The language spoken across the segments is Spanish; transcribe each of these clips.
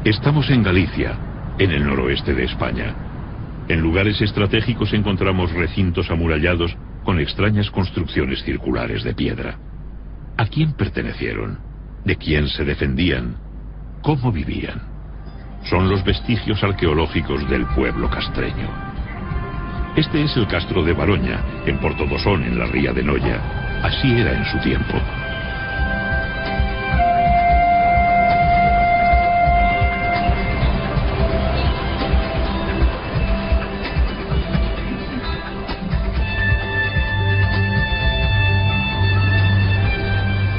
Estamos en Galicia, en el noroeste de España. En lugares estratégicos encontramos recintos amurallados con extrañas construcciones circulares de piedra. ¿A quién pertenecieron? ¿De quién se defendían? ¿Cómo vivían? Son los vestigios arqueológicos del pueblo castreño. Este es el castro de Baroña, en Portodosón, en la ría de Noya. Así era en su tiempo.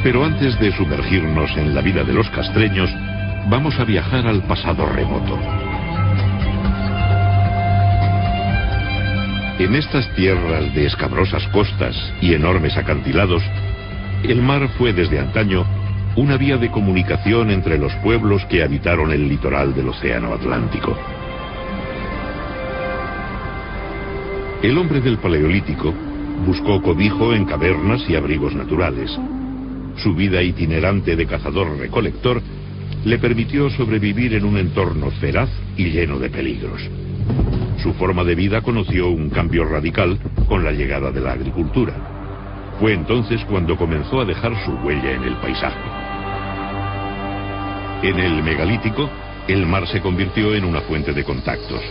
Pero antes de sumergirnos en la vida de los castreños, vamos a viajar al pasado remoto. En estas tierras de escabrosas costas y enormes acantilados, el mar fue desde antaño una vía de comunicación entre los pueblos que habitaron el litoral del océano Atlántico. El hombre del Paleolítico buscó cobijo en cavernas y abrigos naturales. Su vida itinerante de cazador-recolector le permitió sobrevivir en un entorno feraz y lleno de peligros. Su forma de vida conoció un cambio radical con la llegada de la agricultura. Fue entonces cuando comenzó a dejar su huella en el paisaje. En el megalítico, el mar se convirtió en una fuente de contactos.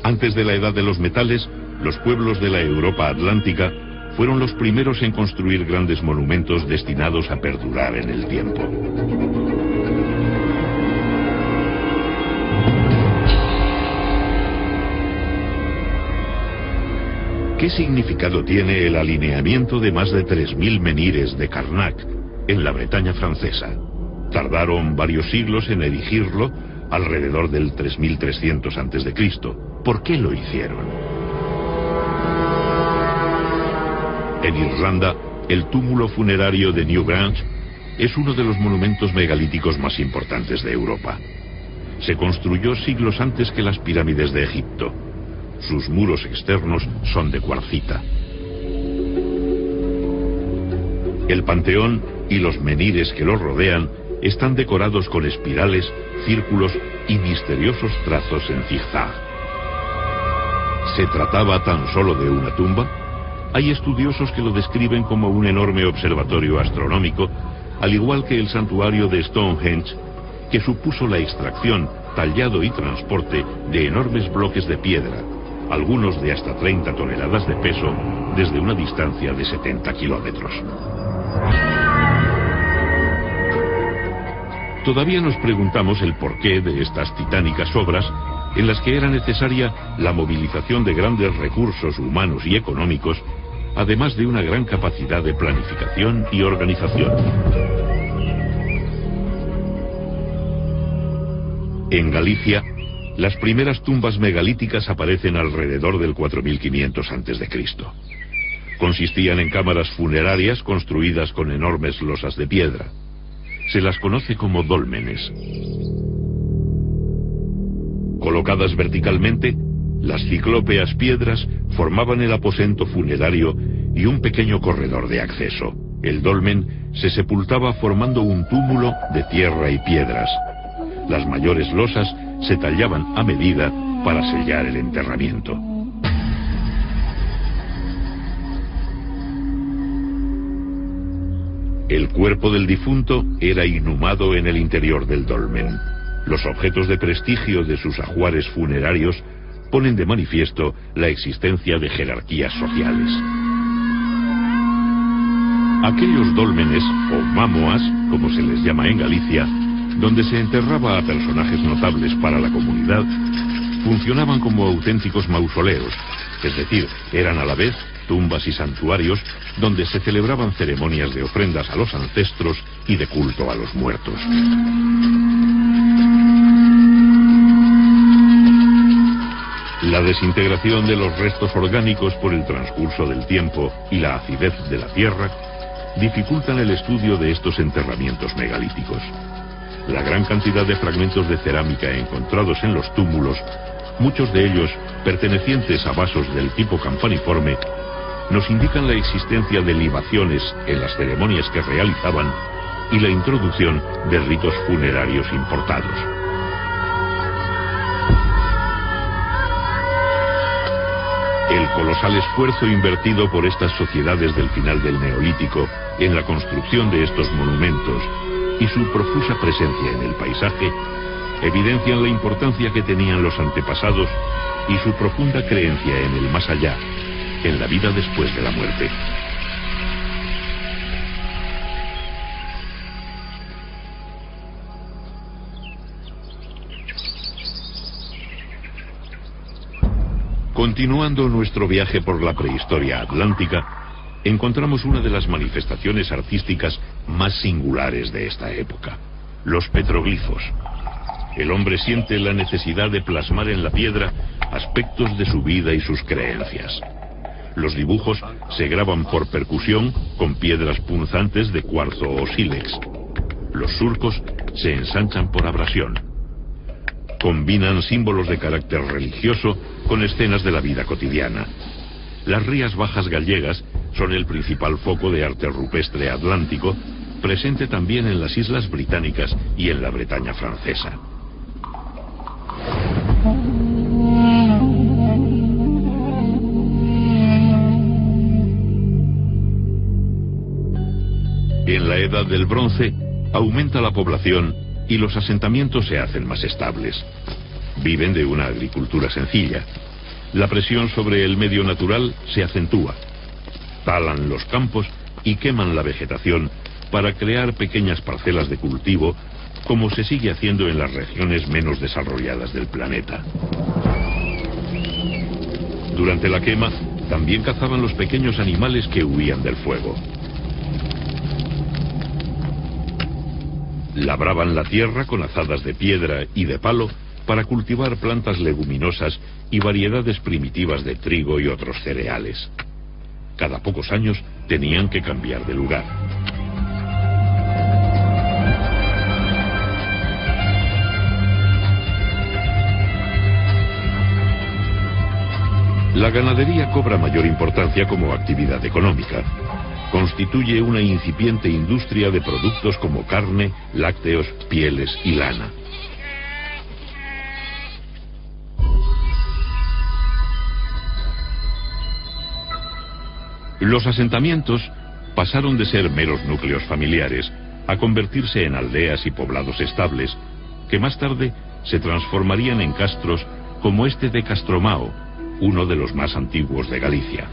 Antes de la edad de los metales, los pueblos de la Europa atlántica fueron los primeros en construir grandes monumentos destinados a perdurar en el tiempo. ¿Qué significado tiene el alineamiento de más de 3000 menhires de Karnak en la Bretaña francesa? Tardaron varios siglos en erigirlo, alrededor del 3300 a.C. ¿Por qué lo hicieron? En Irlanda, el túmulo funerario de Newgrange es uno de los monumentos megalíticos más importantes de Europa. Se construyó siglos antes que las pirámides de Egipto. Sus muros externos son de cuarcita. El panteón y los menhires que lo rodean están decorados con espirales, círculos y misteriosos trazos en zigzag. ¿Se trataba tan solo de una tumba? Hay estudiosos que lo describen como un enorme observatorio astronómico, al igual que el santuario de Stonehenge, que supuso la extracción, tallado y transporte de enormes bloques de piedra, algunos de hasta 30 toneladas de peso, desde una distancia de 70 kilómetros. Todavía nos preguntamos el porqué de estas titánicas obras, en las que era necesaria la movilización de grandes recursos humanos y económicos, además de una gran capacidad de planificación y organización. En Galicia, las primeras tumbas megalíticas aparecen alrededor del 4500 a.C. Consistían en cámaras funerarias construidas con enormes losas de piedra. Se las conoce como dólmenes. Colocadas verticalmente, las ciclópeas piedras formaban el aposento funerario y un pequeño corredor de acceso. El dolmen se sepultaba formando un túmulo de tierra y piedras. Las mayores losas se tallaban a medida para sellar el enterramiento. El cuerpo del difunto era inhumado en el interior del dolmen. Los objetos de prestigio de sus ajuares funerarios ponen de manifiesto la existencia de jerarquías sociales. Aquellos dólmenes, o mámoas, como se les llama en Galicia, donde se enterraba a personajes notables para la comunidad, funcionaban como auténticos mausoleos, es decir, eran a la vez tumbas y santuarios donde se celebraban ceremonias de ofrendas a los ancestros y de culto a los muertos. La desintegración de los restos orgánicos por el transcurso del tiempo y la acidez de la tierra dificultan el estudio de estos enterramientos megalíticos. La gran cantidad de fragmentos de cerámica encontrados en los túmulos, muchos de ellos pertenecientes a vasos del tipo campaniforme, nos indican la existencia de libaciones en las ceremonias que realizaban y la introducción de ritos funerarios importados. El colosal esfuerzo invertido por estas sociedades del final del Neolítico en la construcción de estos monumentos y su profusa presencia en el paisaje evidencian la importancia que tenían los antepasados y su profunda creencia en el más allá, en la vida después de la muerte. Continuando nuestro viaje por la prehistoria atlántica, encontramos una de las manifestaciones artísticas más singulares de esta época: los petroglifos. El hombre siente la necesidad de plasmar en la piedra aspectos de su vida y sus creencias. Los dibujos se graban por percusión con piedras punzantes de cuarzo o sílex. Los surcos se ensanchan por abrasión. Combinan símbolos de carácter religioso con escenas de la vida cotidiana. Las Rías Bajas gallegas son el principal foco de arte rupestre atlántico, presente también en las Islas Británicas y en la Bretaña francesa. En la Edad del Bronce aumenta la población y los asentamientos se hacen más estables. Viven de una agricultura sencilla. La presión sobre el medio natural se acentúa. Talan los campos y queman la vegetación para crear pequeñas parcelas de cultivo, como se sigue haciendo en las regiones menos desarrolladas del planeta. Durante la quema, también cazaban los pequeños animales que huían del fuego. Labraban la tierra con azadas de piedra y de palo para cultivar plantas leguminosas y variedades primitivas de trigo y otros cereales. Cada pocos años tenían que cambiar de lugar. La ganadería cobra mayor importancia como actividad económica. Constituye una incipiente industria de productos como carne, lácteos, pieles y lana. Los asentamientos pasaron de ser meros núcleos familiares a convertirse en aldeas y poblados estables, que más tarde se transformarían en castros como este de Castromao, uno de los más antiguos de Galicia.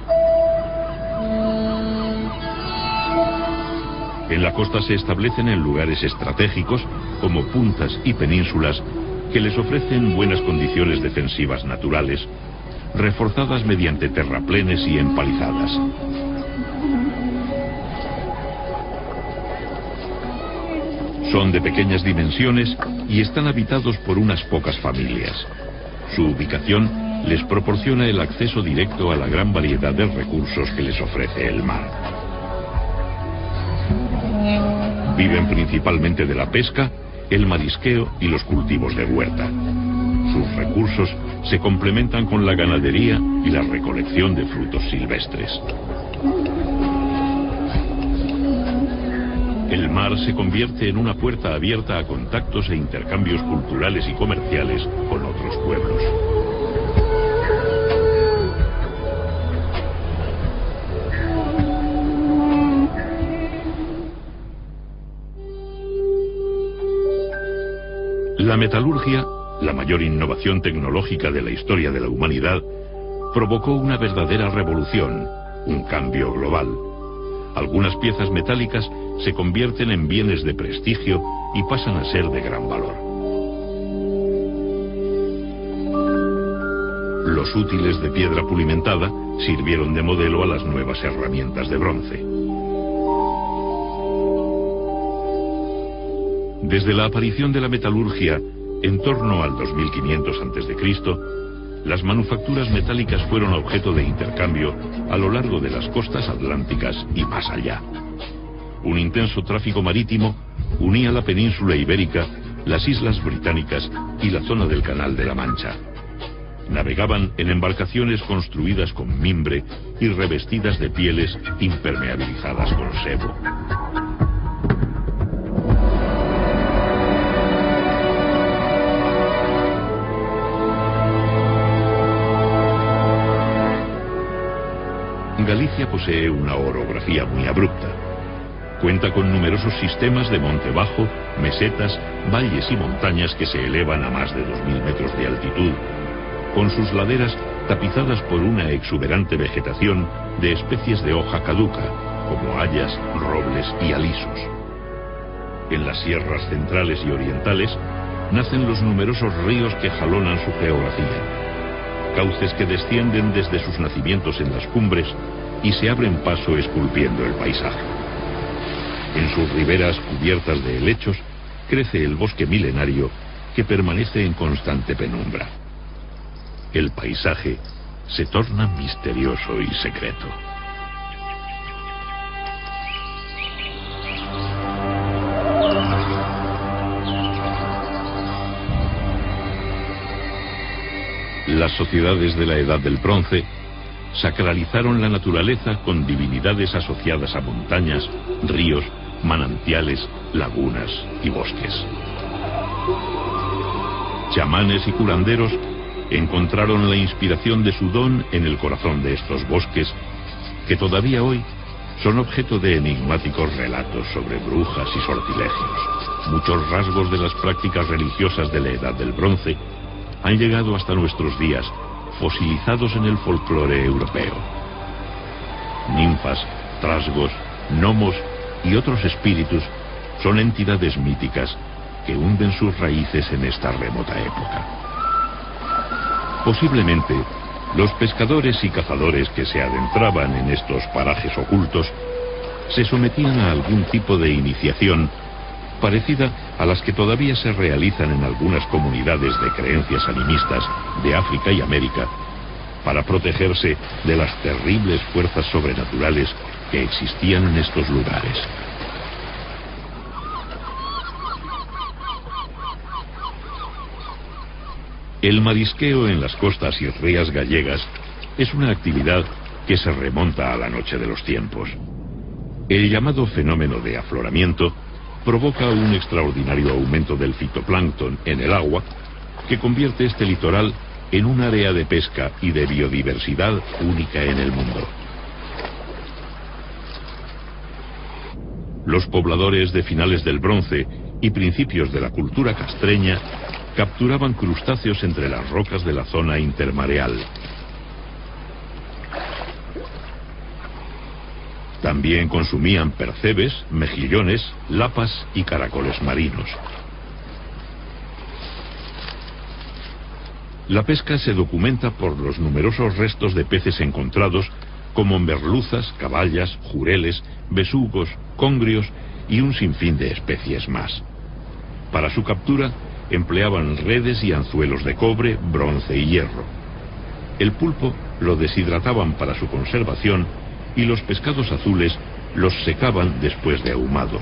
En la costa se establecen en lugares estratégicos como puntas y penínsulas que les ofrecen buenas condiciones defensivas naturales, reforzadas mediante terraplenes y empalizadas. Son de pequeñas dimensiones y están habitados por unas pocas familias. Su ubicación les proporciona el acceso directo a la gran variedad de recursos que les ofrece el mar. Viven principalmente de la pesca, el marisqueo y los cultivos de huerta. Sus recursos se complementan con la ganadería y la recolección de frutos silvestres. El mar se convierte en una puerta abierta a contactos e intercambios culturales y comerciales con otros pueblos. La metalurgia, la mayor innovación tecnológica de la historia de la humanidad, provocó una verdadera revolución, un cambio global. Algunas piezas metálicas se convierten en bienes de prestigio y pasan a ser de gran valor. Los útiles de piedra pulimentada sirvieron de modelo a las nuevas herramientas de bronce. Desde la aparición de la metalurgia, en torno al 2500 a.C., las manufacturas metálicas fueron objeto de intercambio a lo largo de las costas atlánticas y más allá. Un intenso tráfico marítimo unía la península ibérica, las islas británicas y la zona del Canal de la Mancha. Navegaban en embarcaciones construidas con mimbre y revestidas de pieles impermeabilizadas con sebo. Galicia posee una orografía muy abrupta. Cuenta con numerosos sistemas de monte bajo, mesetas, valles y montañas que se elevan a más de 2000 metros de altitud, con sus laderas tapizadas por una exuberante vegetación de especies de hoja caduca, como hayas, robles y alisos. En las sierras centrales y orientales nacen los numerosos ríos que jalonan su geografía, cauces que descienden desde sus nacimientos en las cumbres y se abren paso esculpiendo el paisaje. En sus riberas cubiertas de helechos crece el bosque milenario que permanece en constante penumbra. El paisaje se torna misterioso y secreto. Las sociedades de la Edad del Bronce sacralizaron la naturaleza con divinidades asociadas a montañas, ríos, manantiales, lagunas y bosques. Chamanes y curanderos encontraron la inspiración de su don en el corazón de estos bosques, que todavía hoy son objeto de enigmáticos relatos sobre brujas y sortilegios. Muchos rasgos de las prácticas religiosas de la Edad del Bronce han llegado hasta nuestros días, fosilizados en el folclore europeo. Ninfas, trasgos, gnomos y otros espíritus son entidades míticas que hunden sus raíces en esta remota época. Posiblemente, los pescadores y cazadores que se adentraban en estos parajes ocultos se sometían a algún tipo de iniciación parecida a las que todavía se realizan en algunas comunidades de creencias animistas de África y América, para protegerse de las terribles fuerzas sobrenaturales que existían en estos lugares. El marisqueo en las costas y rías gallegas es una actividad que se remonta a la noche de los tiempos. El llamado fenómeno de afloramiento provoca un extraordinario aumento del fitoplancton en el agua, que convierte este litoral en un área de pesca y de biodiversidad única en el mundo. Los pobladores de finales del Bronce y principios de la cultura castreña capturaban crustáceos entre las rocas de la zona intermareal. También consumían percebes, mejillones, lapas y caracoles marinos. La pesca se documenta por los numerosos restos de peces encontrados, como merluzas, caballas, jureles, besugos, congrios y un sinfín de especies más. Para su captura empleaban redes y anzuelos de cobre, bronce y hierro. El pulpo lo deshidrataban para su conservación y los pescados azules los secaban después de ahumados.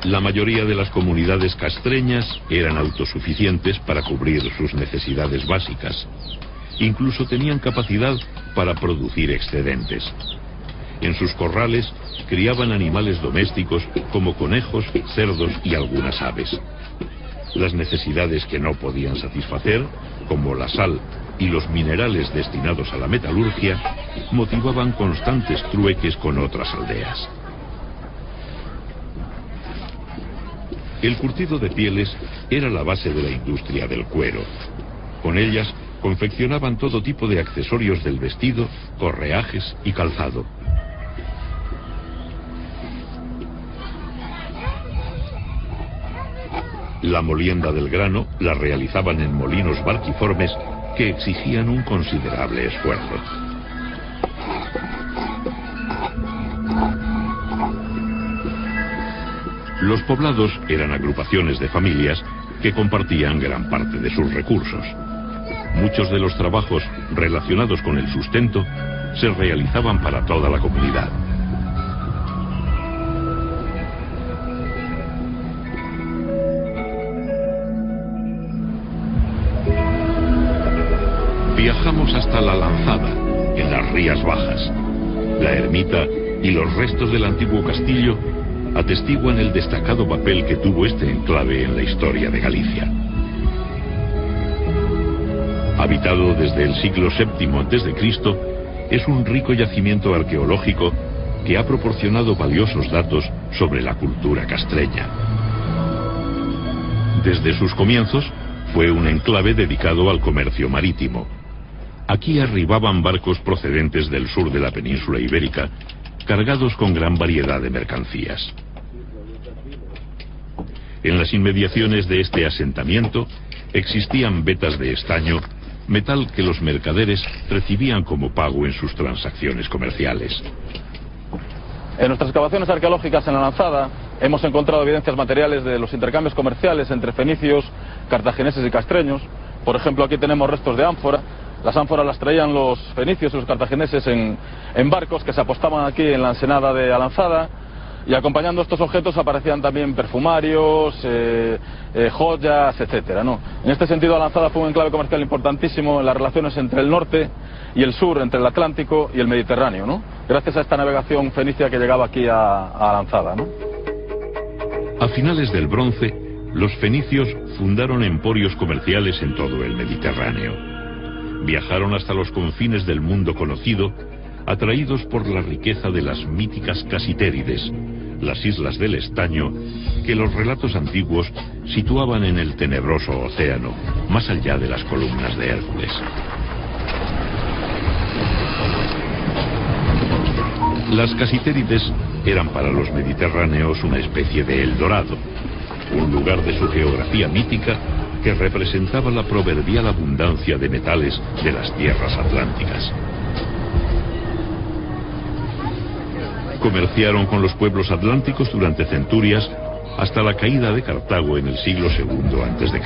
La mayoría de las comunidades castreñas eran autosuficientes para cubrir sus necesidades básicas. Incluso tenían capacidad para producir excedentes. En sus corrales criaban animales domésticos como conejos, cerdos y algunas aves. Las necesidades que no podían satisfacer, como la sal y los minerales destinados a la metalurgia, motivaban constantes trueques con otras aldeas. El curtido de pieles era la base de la industria del cuero. Con ellas confeccionaban todo tipo de accesorios del vestido, correajes y calzado. La molienda del grano la realizaban en molinos barquiformes que exigían un considerable esfuerzo. Los poblados eran agrupaciones de familias que compartían gran parte de sus recursos. Muchos de los trabajos relacionados con el sustento se realizaban para toda la comunidad. Viajamos hasta La Lanzada, en las Rías Bajas. La ermita y los restos del antiguo castillo atestiguan el destacado papel que tuvo este enclave en la historia de Galicia. Habitado desde el siglo VII a.C., es un rico yacimiento arqueológico que ha proporcionado valiosos datos sobre la cultura castreña. Desde sus comienzos, fue un enclave dedicado al comercio marítimo. Aquí arribaban barcos procedentes del sur de la península ibérica, cargados con gran variedad de mercancías. En las inmediaciones de este asentamiento existían vetas de estaño, metal que los mercaderes recibían como pago en sus transacciones comerciales. En nuestras excavaciones arqueológicas en la Lanzada hemos encontrado evidencias materiales de los intercambios comerciales entre fenicios, cartagineses y castreños. Por ejemplo, aquí tenemos restos de ánfora. Las ánforas las traían los fenicios y los cartagineses en barcos que se apostaban aquí en la ensenada de Alanzada, y acompañando estos objetos aparecían también perfumarios, joyas, etcétera, ¿no? En este sentido, Alanzada fue un enclave comercial importantísimo en las relaciones entre el norte y el sur, entre el Atlántico y el Mediterráneo, ¿no? Gracias a esta navegación fenicia que llegaba aquí a Alanzada, ¿no? A finales del Bronce, los fenicios fundaron emporios comerciales en todo el Mediterráneo. Viajaron hasta los confines del mundo conocido, atraídos por la riqueza de las míticas Casitérides, las islas del estaño, que los relatos antiguos situaban en el tenebroso océano, más allá de las columnas de Hércules. Las Casitérides eran para los mediterráneos una especie de Eldorado, un lugar de su geografía mítica que representaba la proverbial abundancia de metales de las tierras atlánticas. Comerciaron con los pueblos atlánticos durante centurias hasta la caída de Cartago en el siglo II a.C.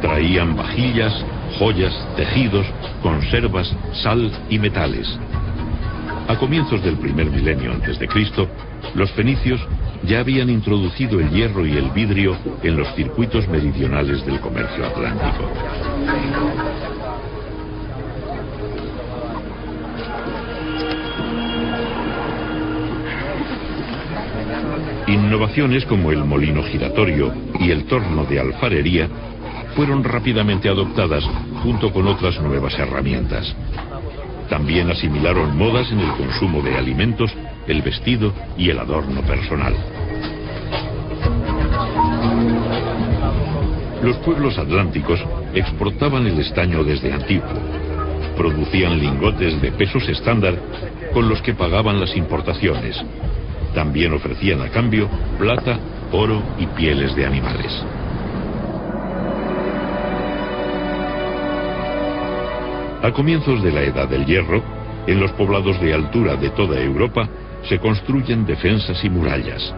Traían vajillas, joyas, tejidos, conservas, sal y metales. A comienzos del primer milenio a.C., los fenicios ya habían introducido el hierro y el vidrio en los circuitos meridionales del comercio atlántico. Innovaciones como el molino giratorio y el torno de alfarería fueron rápidamente adoptadas junto con otras nuevas herramientas. También asimilaron modas en el consumo de alimentos, el vestido y el adorno personal. Los pueblos atlánticos exportaban el estaño desde antiguo. Producían lingotes de pesos estándar con los que pagaban las importaciones. También ofrecían a cambio plata, oro y pieles de animales. A comienzos de la Edad del Hierro, en los poblados de altura de toda Europa se construyen defensas y murallas.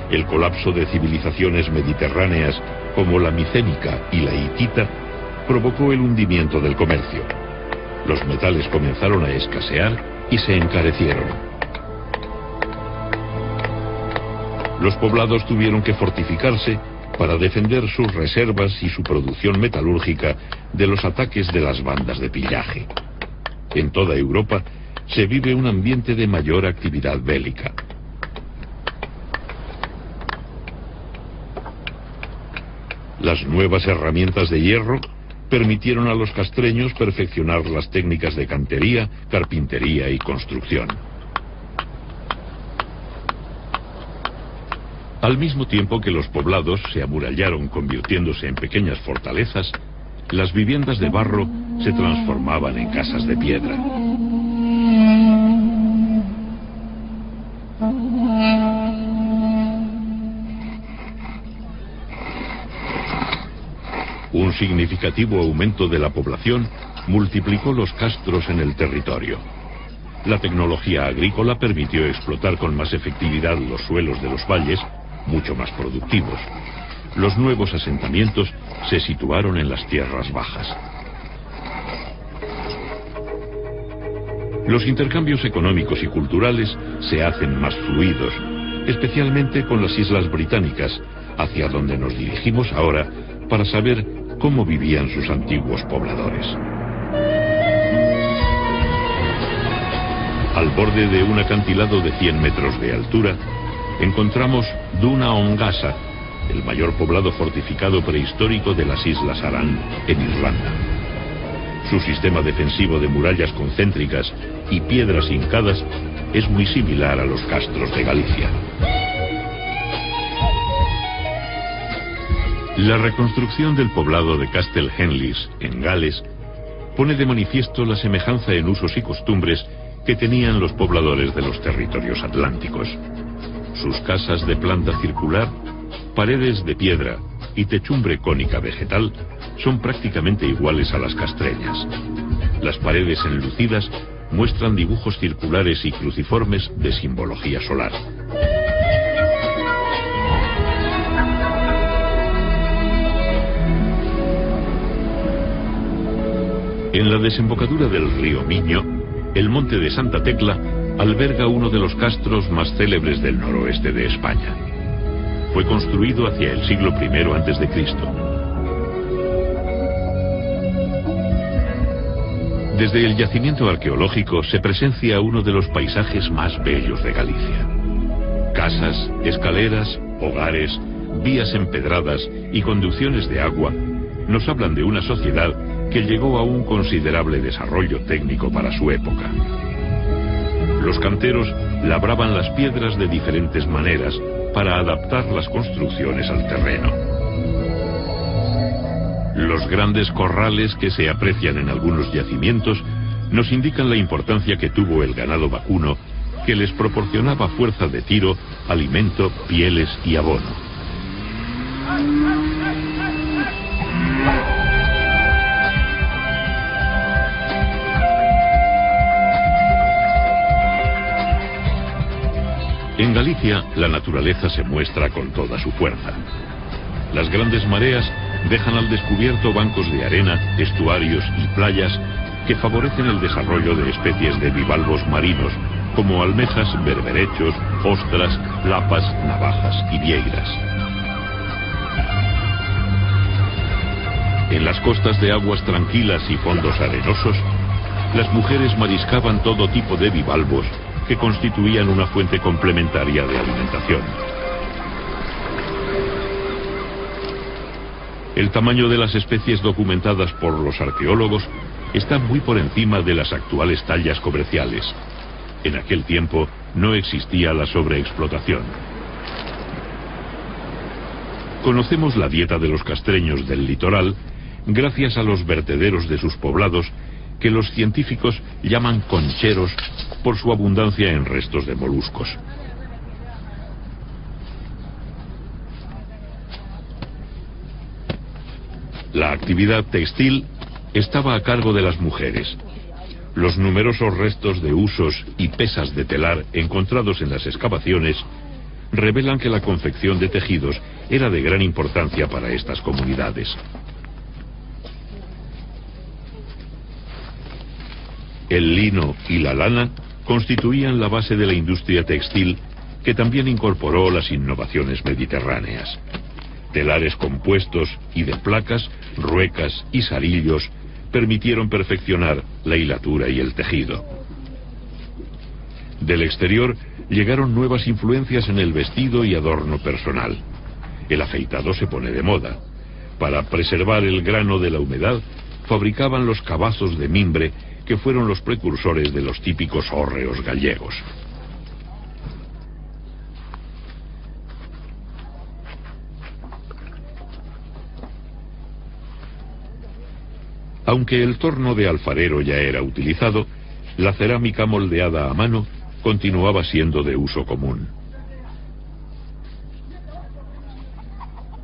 El colapso de civilizaciones mediterráneas como la micénica y la hitita provocó el hundimiento del comercio. Los metales comenzaron a escasear y se encarecieron. Los poblados tuvieron que fortificarse para defender sus reservas y su producción metalúrgica de los ataques de las bandas de pillaje. En toda Europa se vive un ambiente de mayor actividad bélica. Las nuevas herramientas de hierro permitieron a los castreños perfeccionar las técnicas de cantería, carpintería y construcción. Al mismo tiempo que los poblados se amurallaron convirtiéndose en pequeñas fortalezas, las viviendas de barro se transformaban en casas de piedra. Un significativo aumento de la población multiplicó los castros en el territorio. La tecnología agrícola permitió explotar con más efectividad los suelos de los valles, mucho más productivos. Los nuevos asentamientos se situaron en las tierras bajas. Los intercambios económicos y culturales se hacen más fluidos, especialmente con las Islas Británicas, hacia donde nos dirigimos ahora para saber cómo vivían sus antiguos pobladores. Al borde de un acantilado de 100 metros de altura, encontramos Duna Ongasa, el mayor poblado fortificado prehistórico de las Islas Aran, en Irlanda. Su sistema defensivo de murallas concéntricas y piedras hincadas es muy similar a los castros de Galicia. La reconstrucción del poblado de Castle Henleys, en Gales, pone de manifiesto la semejanza en usos y costumbres que tenían los pobladores de los territorios atlánticos. Sus casas de planta circular, paredes de piedra y techumbre cónica vegetal son prácticamente iguales a las castreñas. Las paredes enlucidas muestran dibujos circulares y cruciformes de simbología solar. En la desembocadura del río Miño, el monte de Santa Tecla alberga uno de los castros más célebres del noroeste de España. Fue construido hacia el siglo I a.C. Desde el yacimiento arqueológico se presencia uno de los paisajes más bellos de Galicia. Casas, escaleras, hogares, vías empedradas y conducciones de agua nos hablan de una sociedad que llegó a un considerable desarrollo técnico para su época. Los canteros labraban las piedras de diferentes maneras para adaptar las construcciones al terreno. Los grandes corrales que se aprecian en algunos yacimientos nos indican la importancia que tuvo el ganado vacuno, que les proporcionaba fuerza de tiro, alimento, pieles y abono. En Galicia, la naturaleza se muestra con toda su fuerza. Las grandes mareas dejan al descubierto bancos de arena, estuarios y playas que favorecen el desarrollo de especies de bivalvos marinos, como almejas, berberechos, ostras, lapas, navajas y vieiras. En las costas de aguas tranquilas y fondos arenosos, las mujeres mariscaban todo tipo de bivalvos que constituían una fuente complementaria de alimentación. El tamaño de las especies documentadas por los arqueólogos está muy por encima de las actuales tallas comerciales. En aquel tiempo no existía la sobreexplotación. Conocemos la dieta de los castreños del litoral gracias a los vertederos de sus poblados, que los científicos llaman concheros por su abundancia en restos de moluscos. La actividad textil estaba a cargo de las mujeres. Los numerosos restos de husos y pesas de telar encontrados en las excavaciones revelan que la confección de tejidos era de gran importancia para estas comunidades. El lino y la lana constituían la base de la industria textil, que también incorporó las innovaciones mediterráneas. Telares compuestos y de placas, ruecas y sarillos permitieron perfeccionar la hilatura y el tejido. Del exterior llegaron nuevas influencias en el vestido y adorno personal. El afeitado se pone de moda. Para preservar el grano de la humedad, fabricaban los cabazos de mimbre, que fueron los precursores de los típicos hórreos gallegos. Aunque el torno de alfarero ya era utilizado, la cerámica moldeada a mano continuaba siendo de uso común.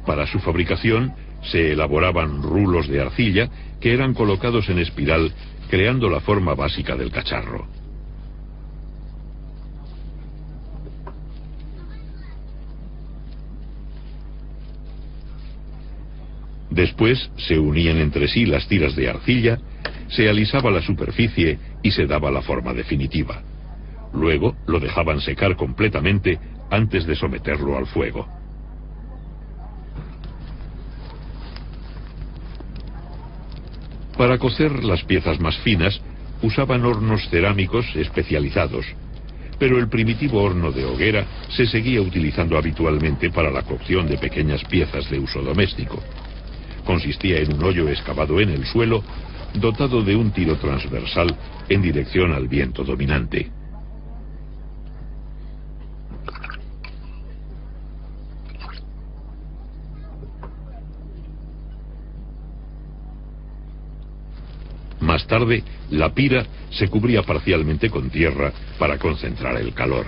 Para su fabricación se elaboraban rulos de arcilla que eran colocados en espiral, creando la forma básica del cacharro. Después se unían entre sí las tiras de arcilla, se alisaba la superficie y se daba la forma definitiva. Luego lo dejaban secar completamente antes de someterlo al fuego. Para cocer las piezas más finas, usaban hornos cerámicos especializados, pero el primitivo horno de hoguera se seguía utilizando habitualmente para la cocción de pequeñas piezas de uso doméstico. Consistía en un hoyo excavado en el suelo, dotado de un tiro transversal en dirección al viento dominante. Más tarde, la pira se cubría parcialmente con tierra para concentrar el calor.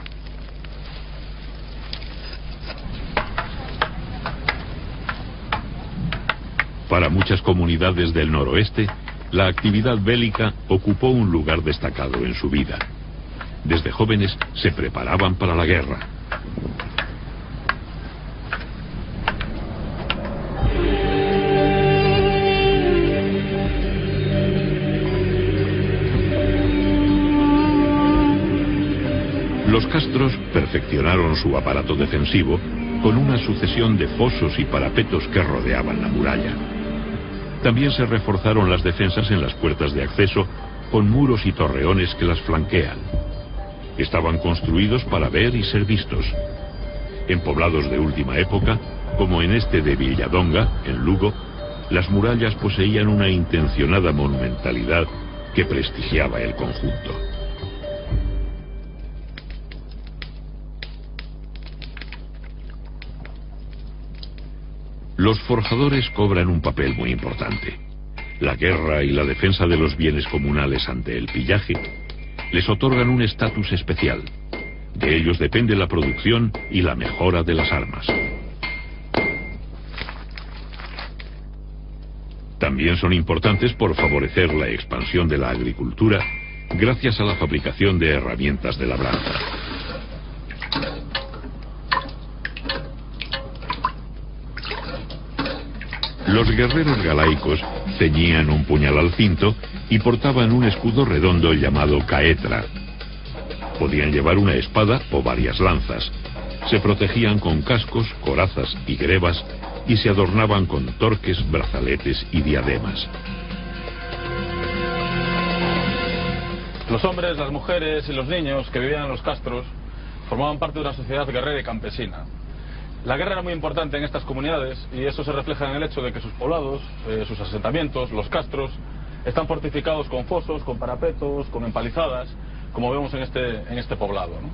Para muchas comunidades del noroeste, la actividad bélica ocupó un lugar destacado en su vida. Desde jóvenes se preparaban para la guerra. Los castros perfeccionaron su aparato defensivo con una sucesión de fosos y parapetos que rodeaban la muralla. También se reforzaron las defensas en las puertas de acceso con muros y torreones que las flanquean. Estaban construidos para ver y ser vistos. En poblados de última época, como en este de Villadonga, en Lugo, las murallas poseían una intencionada monumentalidad que prestigiaba el conjunto. Los forjadores cobran un papel muy importante. La guerra y la defensa de los bienes comunales ante el pillaje les otorgan un estatus especial. De ellos depende la producción y la mejora de las armas. También son importantes por favorecer la expansión de la agricultura gracias a la fabricación de herramientas de labranza. Los guerreros galaicos ceñían un puñal al cinto y portaban un escudo redondo llamado caetra. Podían llevar una espada o varias lanzas. Se protegían con cascos, corazas y grebas y se adornaban con torques, brazaletes y diademas. Los hombres, las mujeres y los niños que vivían en los castros formaban parte de una sociedad guerrera y campesina. La guerra era muy importante en estas comunidades y eso se refleja en el hecho de que sus poblados, sus asentamientos, los castros, están fortificados con fosos, con parapetos, con empalizadas, como vemos en este poblado, ¿no?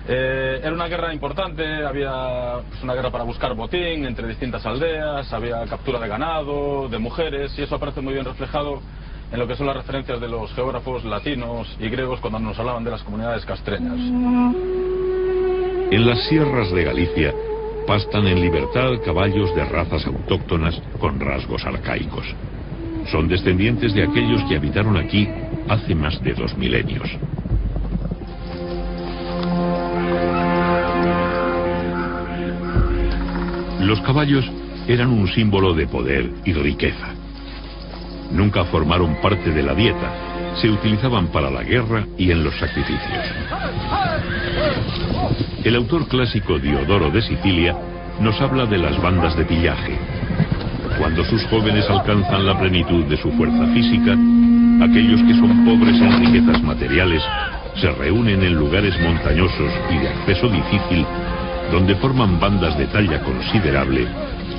Era una guerra importante, había una guerra para buscar botín entre distintas aldeas, había captura de ganado, de mujeres, y eso aparece muy bien reflejado en lo que son las referencias de los geógrafos latinos y griegos cuando nos hablaban de las comunidades castreñas. En las sierras de Galicia pastan en libertad caballos de razas autóctonas con rasgos arcaicos. Son descendientes de aquellos que habitaron aquí hace más de 2 milenios. Los caballos eran un símbolo de poder y riqueza. Nunca formaron parte de la dieta, se utilizaban para la guerra y en los sacrificios. El autor clásico Diodoro de Sicilia nos habla de las bandas de pillaje. Cuando sus jóvenes alcanzan la plenitud de su fuerza física, aquellos que son pobres en riquezas materiales se reúnen en lugares montañosos y de acceso difícil, donde forman bandas de talla considerable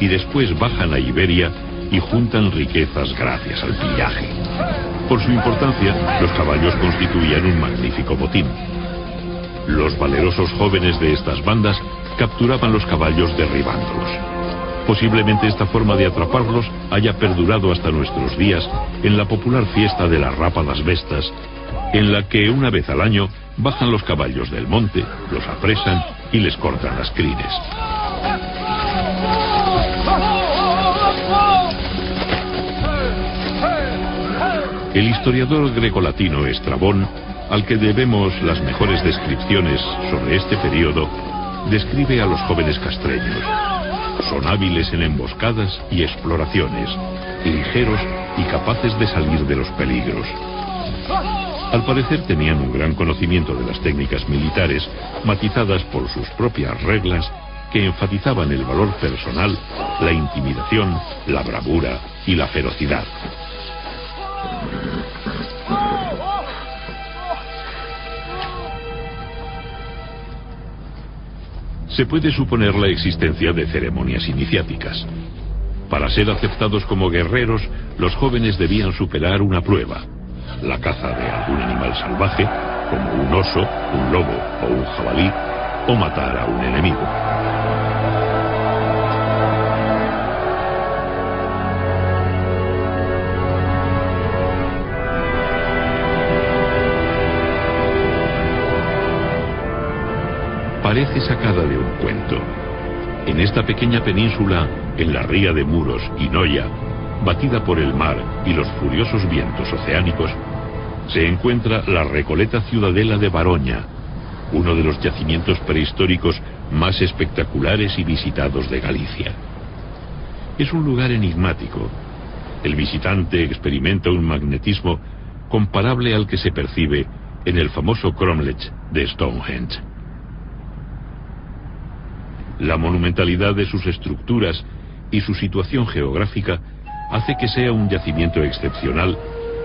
y después bajan a Iberia y juntan riquezas gracias al pillaje. Por su importancia, los caballos constituían un magnífico botín. Los valerosos jóvenes de estas bandas capturaban los caballos derribándolos. Posiblemente esta forma de atraparlos haya perdurado hasta nuestros días en la popular fiesta de las rápadas vestas, en la que una vez al año bajan los caballos del monte, los apresan y les cortan las crines. El historiador grecolatino Estrabón, al que debemos las mejores descripciones sobre este periodo, describe a los jóvenes castreños. Son hábiles en emboscadas y exploraciones, ligeros y capaces de salir de los peligros. Al parecer tenían un gran conocimiento de las técnicas militares, matizadas por sus propias reglas, que enfatizaban el valor personal, la intimidación, la bravura y la ferocidad. se puede suponer la existencia de ceremonias iniciáticas. Para ser aceptados como guerreros, los jóvenes debían superar una prueba: la caza de algún animal salvaje, como un oso, un lobo o un jabalí, o matar a un enemigo. Parece sacada de un cuento. En esta pequeña península, en la ría de Muros y Noya, batida por el mar y los furiosos vientos oceánicos, se encuentra la Recoleta Ciudadela de Baroña, uno de los yacimientos prehistóricos más espectaculares y visitados de Galicia. Es un lugar enigmático. El visitante experimenta un magnetismo comparable al que se percibe en el famoso cromlech de Stonehenge. La monumentalidad de sus estructuras y su situación geográfica hace que sea un yacimiento excepcional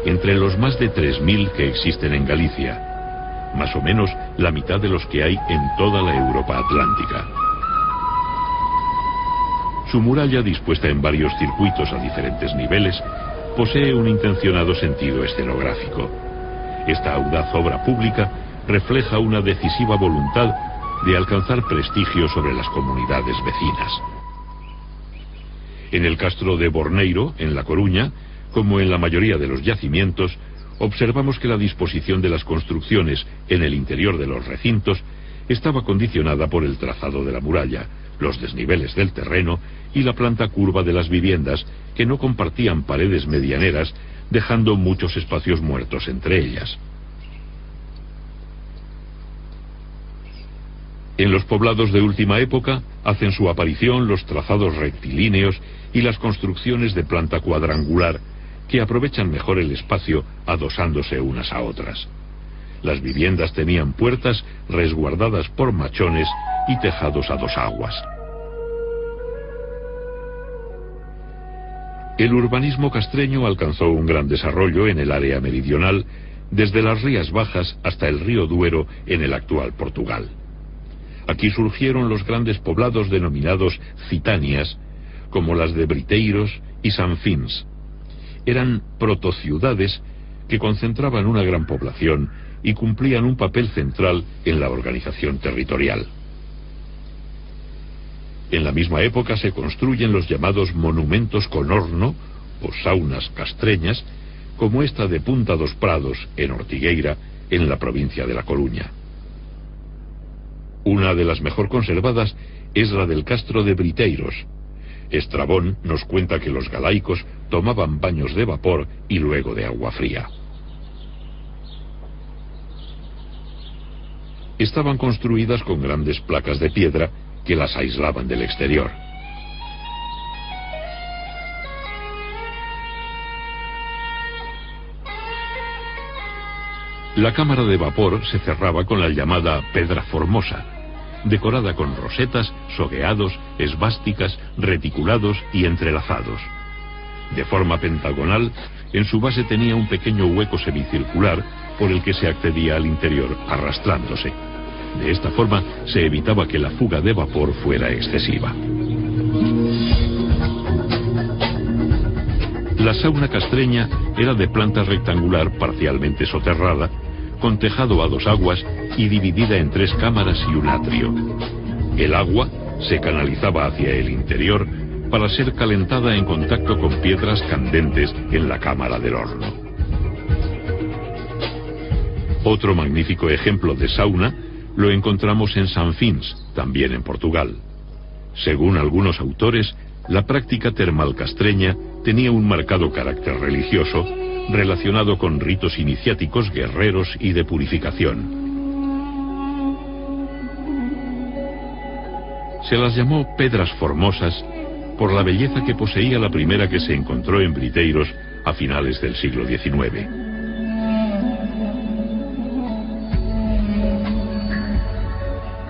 entre los más de 3000 que existen en Galicia, más o menos la mitad de los que hay en toda la Europa atlántica. Su muralla, dispuesta en varios circuitos a diferentes niveles, posee un intencionado sentido escenográfico. Esta audaz obra pública refleja una decisiva voluntad de alcanzar prestigio sobre las comunidades vecinas. En el castro de Borneiro, en La Coruña, como en la mayoría de los yacimientos, observamos que la disposición de las construcciones en el interior de los recintos estaba condicionada por el trazado de la muralla, los desniveles del terreno y la planta curva de las viviendas, que no compartían paredes medianeras, dejando muchos espacios muertos entre ellas. En los poblados de última época hacen su aparición los trazados rectilíneos y las construcciones de planta cuadrangular, que aprovechan mejor el espacio adosándose unas a otras. Las viviendas tenían puertas resguardadas por machones y tejados a dos aguas. El urbanismo castreño alcanzó un gran desarrollo en el área meridional, desde las Rías Bajas hasta el río Duero en el actual Portugal. Aquí surgieron los grandes poblados denominados citanias, como las de Briteiros y Sanfins. Eran protociudades que concentraban una gran población y cumplían un papel central en la organización territorial. En la misma época se construyen los llamados monumentos con horno o saunas castreñas, como esta de Punta dos Prados, en Ortigueira, en la provincia de La Coruña. Una de las mejor conservadas es la del castro de Briteiros. Estrabón nos cuenta que los galaicos tomaban baños de vapor y luego de agua fría. Estaban construidas con grandes placas de piedra que las aislaban del exterior. La cámara de vapor se cerraba con la llamada pedra formosa, decorada con rosetas, sogueados, esvásticas, reticulados y entrelazados. De forma pentagonal, en su base tenía un pequeño hueco semicircular por el que se accedía al interior arrastrándose. De esta forma se evitaba que la fuga de vapor fuera excesiva. La sauna castreña era de planta rectangular parcialmente soterrada, con tejado a dos aguas y dividida en 3 cámaras y un atrio. El agua se canalizaba hacia el interior para ser calentada en contacto con piedras candentes en la cámara del horno. Otro magnífico ejemplo de sauna lo encontramos en Sanfins, también en Portugal. Según algunos autores, la práctica termal castreña tenía un marcado carácter religioso, relacionado con ritos iniciáticos, guerreros y de purificación. Se las llamó pedras formosas por la belleza que poseía la primera que se encontró en Briteiros a finales del siglo XIX.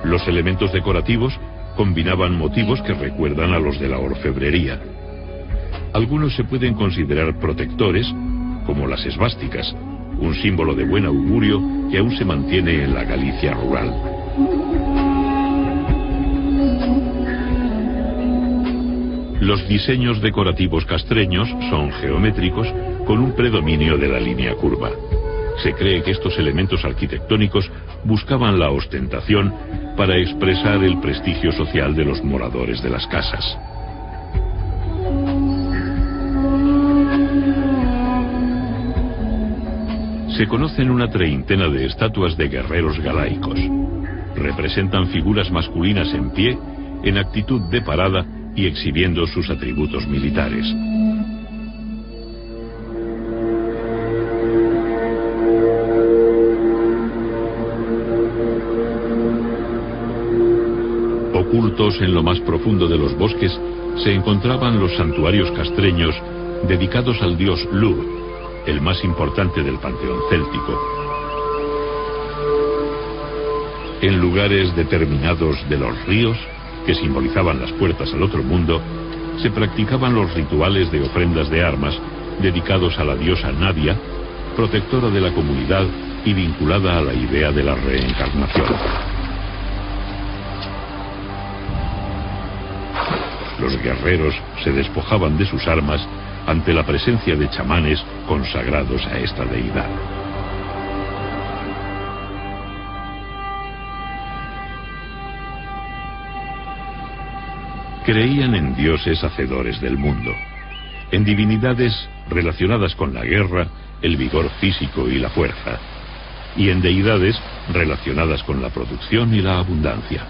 Los elementos decorativos combinaban motivos que recuerdan a los de la orfebrería. Algunos se pueden considerar protectores, como las esvásticas, un símbolo de buen augurio que aún se mantiene en la Galicia rural. Los diseños decorativos castreños son geométricos con un predominio de la línea curva. Se cree que estos elementos arquitectónicos buscaban la ostentación para expresar el prestigio social de los moradores de las casas. Se conocen una treintena de estatuas de guerreros galaicos. Representan figuras masculinas en pie, en actitud de parada y exhibiendo sus atributos militares. Ocultos en lo más profundo de los bosques se encontraban los santuarios castreños dedicados al dios Lugh, el más importante del panteón céltico. En lugares determinados de los ríos, que simbolizaban las puertas al otro mundo, se practicaban los rituales de ofrendas de armas dedicados a la diosa Nadia, protectora de la comunidad y vinculada a la idea de la reencarnación. Los guerreros se despojaban de sus armas ante la presencia de chamanes consagrados a esta deidad. Creían en dioses hacedores del mundo, en divinidades relacionadas con la guerra, el vigor físico y la fuerza, y en deidades relacionadas con la producción y la abundancia.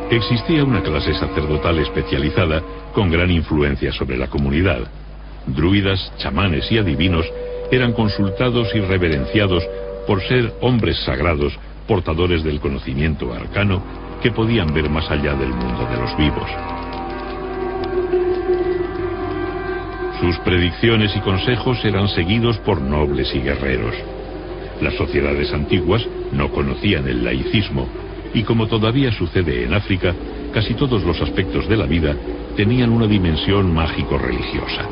Existía una clase sacerdotal especializada con gran influencia sobre la comunidad. Druidas, chamanes y adivinos eran consultados y reverenciados por ser hombres sagrados, portadores del conocimiento arcano, que podían ver más allá del mundo de los vivos. Sus predicciones y consejos eran seguidos por nobles y guerreros. Las sociedades antiguas no conocían el laicismo, y como todavía sucede en África, casi todos los aspectos de la vida tenían una dimensión mágico-religiosa.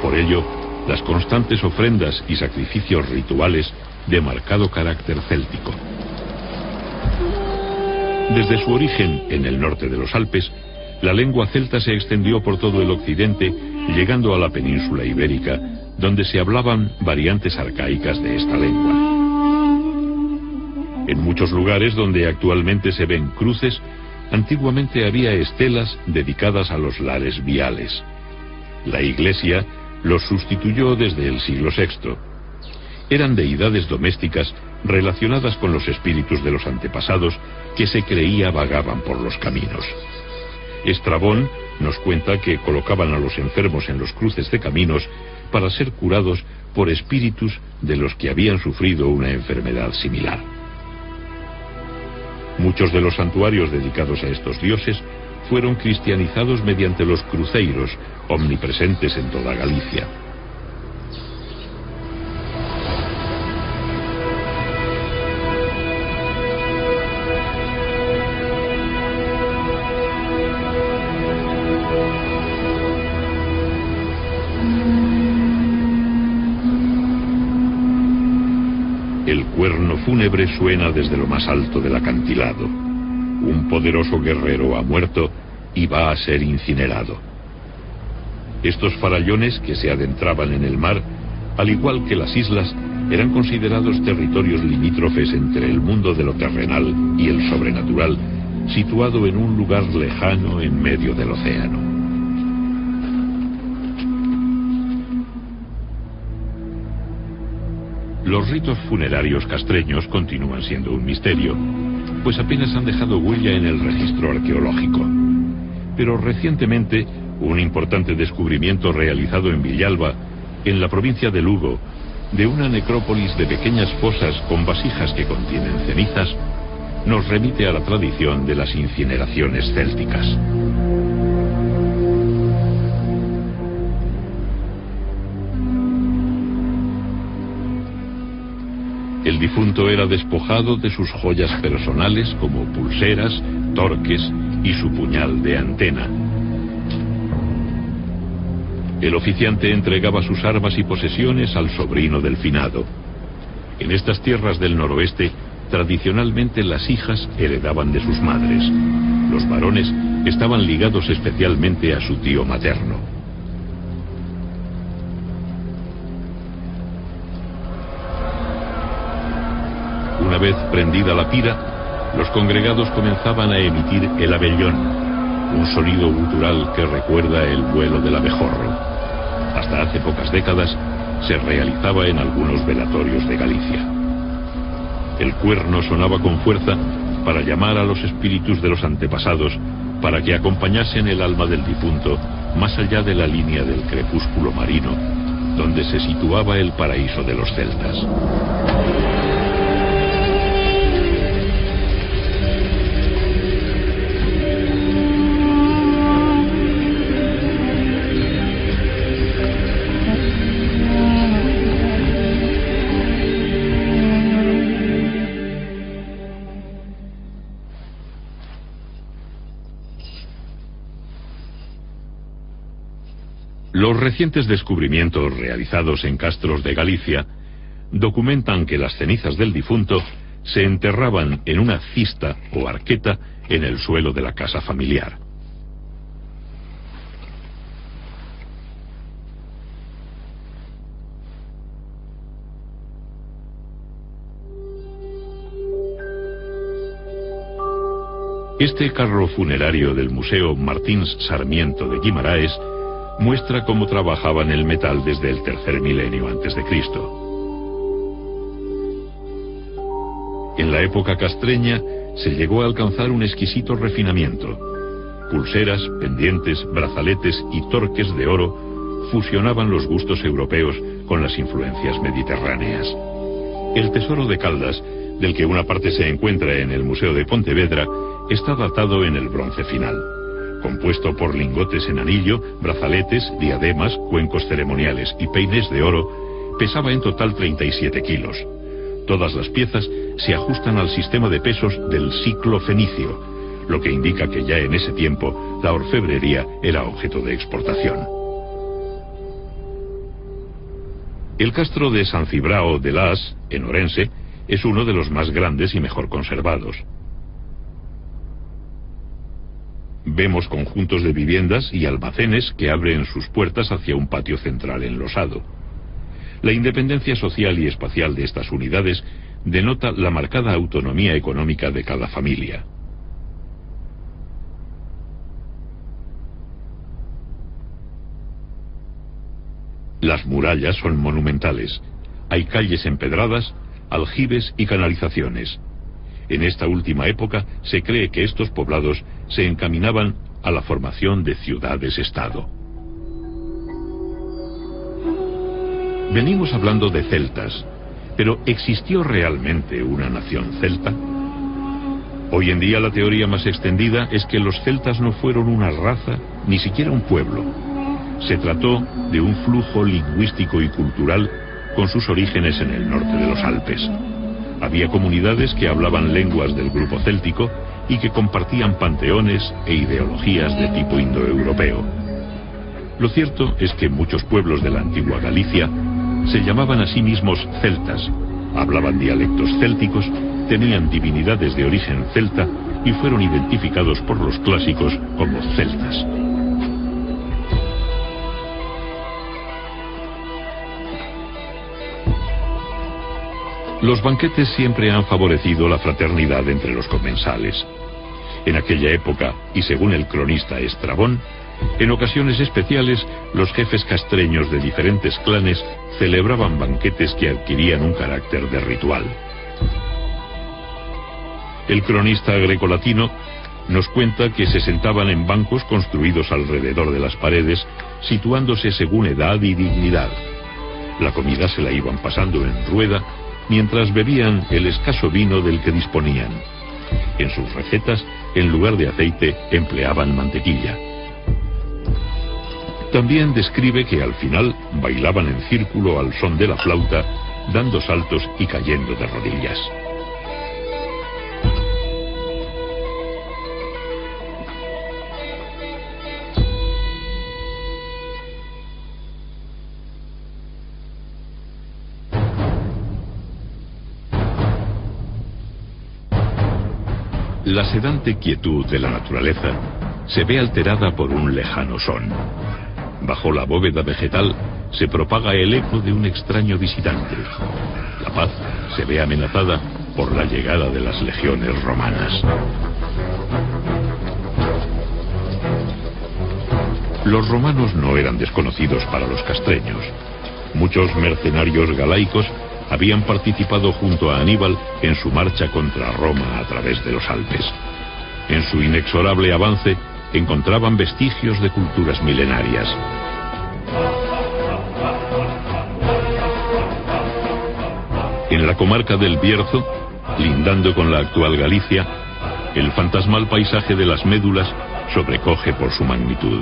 Por ello, las constantes ofrendas y sacrificios rituales de marcado carácter céltico. Desde su origen en el norte de los Alpes, la lengua celta se extendió por todo el occidente, llegando a la península ibérica, donde se hablaban variantes arcaicas de esta lengua. En muchos lugares donde actualmente se ven cruces, antiguamente había estelas dedicadas a los lares viales. La Iglesia los sustituyó desde el siglo VI. Eran deidades domésticas relacionadas con los espíritus de los antepasados que se creía vagaban por los caminos. Estrabón nos cuenta que colocaban a los enfermos en los cruces de caminos para ser curados por espíritus de los que habían sufrido una enfermedad similar. Muchos de los santuarios dedicados a estos dioses fueron cristianizados mediante los cruceiros, omnipresentes en toda Galicia. El cuerno fúnebre suena desde lo más alto del acantilado. Un poderoso guerrero ha muerto y va a ser incinerado. Estos farallones que se adentraban en el mar, al igual que las islas, eran considerados territorios limítrofes entre el mundo de lo terrenal y el sobrenatural, situado en un lugar lejano en medio del océano. Los ritos funerarios castreños continúan siendo un misterio, pues apenas han dejado huella en el registro arqueológico. Pero recientemente, un importante descubrimiento realizado en Villalba, en la provincia de Lugo, de una necrópolis de pequeñas fosas con vasijas que contienen cenizas, nos remite a la tradición de las incineraciones célticas. El difunto era despojado de sus joyas personales como pulseras, torques y su puñal de antena. El oficiante entregaba sus armas y posesiones al sobrino del finado. En estas tierras del noroeste, tradicionalmente las hijas heredaban de sus madres. Los varones estaban ligados especialmente a su tío materno. Una vez prendida la pira, los congregados comenzaban a emitir el abellón, un sonido gutural que recuerda el vuelo del abejorro. Hasta hace pocas décadas se realizaba en algunos velatorios de Galicia. El cuerno sonaba con fuerza para llamar a los espíritus de los antepasados para que acompañasen el alma del difunto más allá de la línea del crepúsculo marino, donde se situaba el paraíso de los celtas. Los recientes descubrimientos realizados en castros de Galicia documentan que las cenizas del difunto se enterraban en una cista o arqueta en el suelo de la casa familiar. Este carro funerario del Museo Martins Sarmiento de Guimaraes muestra cómo trabajaban el metal desde el tercer milenio antes de Cristo. En la época castreña se llegó a alcanzar un exquisito refinamiento. Pulseras, pendientes, brazaletes y torques de oro fusionaban los gustos europeos con las influencias mediterráneas. El tesoro de Caldas, del que una parte se encuentra en el Museo de Pontevedra, está datado en el bronce final. Compuesto por lingotes en anillo, brazaletes, diademas, cuencos ceremoniales y peines de oro, pesaba en total 37 kilos. Todas las piezas se ajustan al sistema de pesos del ciclo fenicio, lo que indica que ya en ese tiempo la orfebrería era objeto de exportación. El castro de San Cibrao de Las, en Orense, es uno de los más grandes y mejor conservados. Vemos conjuntos de viviendas y almacenes que abren sus puertas hacia un patio central enlosado. La independencia social y espacial de estas unidades denota la marcada autonomía económica de cada familia. Las murallas son monumentales. Hay calles empedradas, aljibes y canalizaciones. En esta última época se cree que estos poblados se encaminaban a la formación de ciudades-estado. Venimos hablando de celtas, pero ¿existió realmente una nación celta? Hoy en día la teoría más extendida es que los celtas no fueron una raza, ni siquiera un pueblo. Se trató de un flujo lingüístico y cultural con sus orígenes en el norte de los Alpes. Había comunidades que hablaban lenguas del grupo céltico y que compartían panteones e ideologías de tipo indoeuropeo. Lo cierto es que muchos pueblos de la antigua Galicia se llamaban a sí mismos celtas, hablaban dialectos célticos, tenían divinidades de origen celta y fueron identificados por los clásicos como celtas. Los banquetes siempre han favorecido la fraternidad entre los comensales. En aquella época, y según el cronista Estrabón, en ocasiones especiales, los jefes castreños de diferentes clanes celebraban banquetes que adquirían un carácter de ritual. El cronista grecolatino nos cuenta que se sentaban en bancos construidos alrededor de las paredes, situándose según edad y dignidad. La comida se la iban pasando en rueda, mientras bebían el escaso vino del que disponían. En sus recetas, en lugar de aceite, empleaban mantequilla. También describe que al final bailaban en círculo al son de la flauta, dando saltos y cayendo de rodillas. La sedante quietud de la naturaleza se ve alterada por un lejano son. Bajo la bóveda vegetal se propaga el eco de un extraño visitante. La paz se ve amenazada por la llegada de las legiones romanas. Los romanos no eran desconocidos para los castreños. Muchos mercenarios galaicos habían participado junto a Aníbal en su marcha contra Roma a través de los Alpes. En su inexorable avance encontraban vestigios de culturas milenarias. En la comarca del Bierzo, lindando con la actual Galicia, el fantasmal paisaje de las Médulas sobrecoge por su magnitud.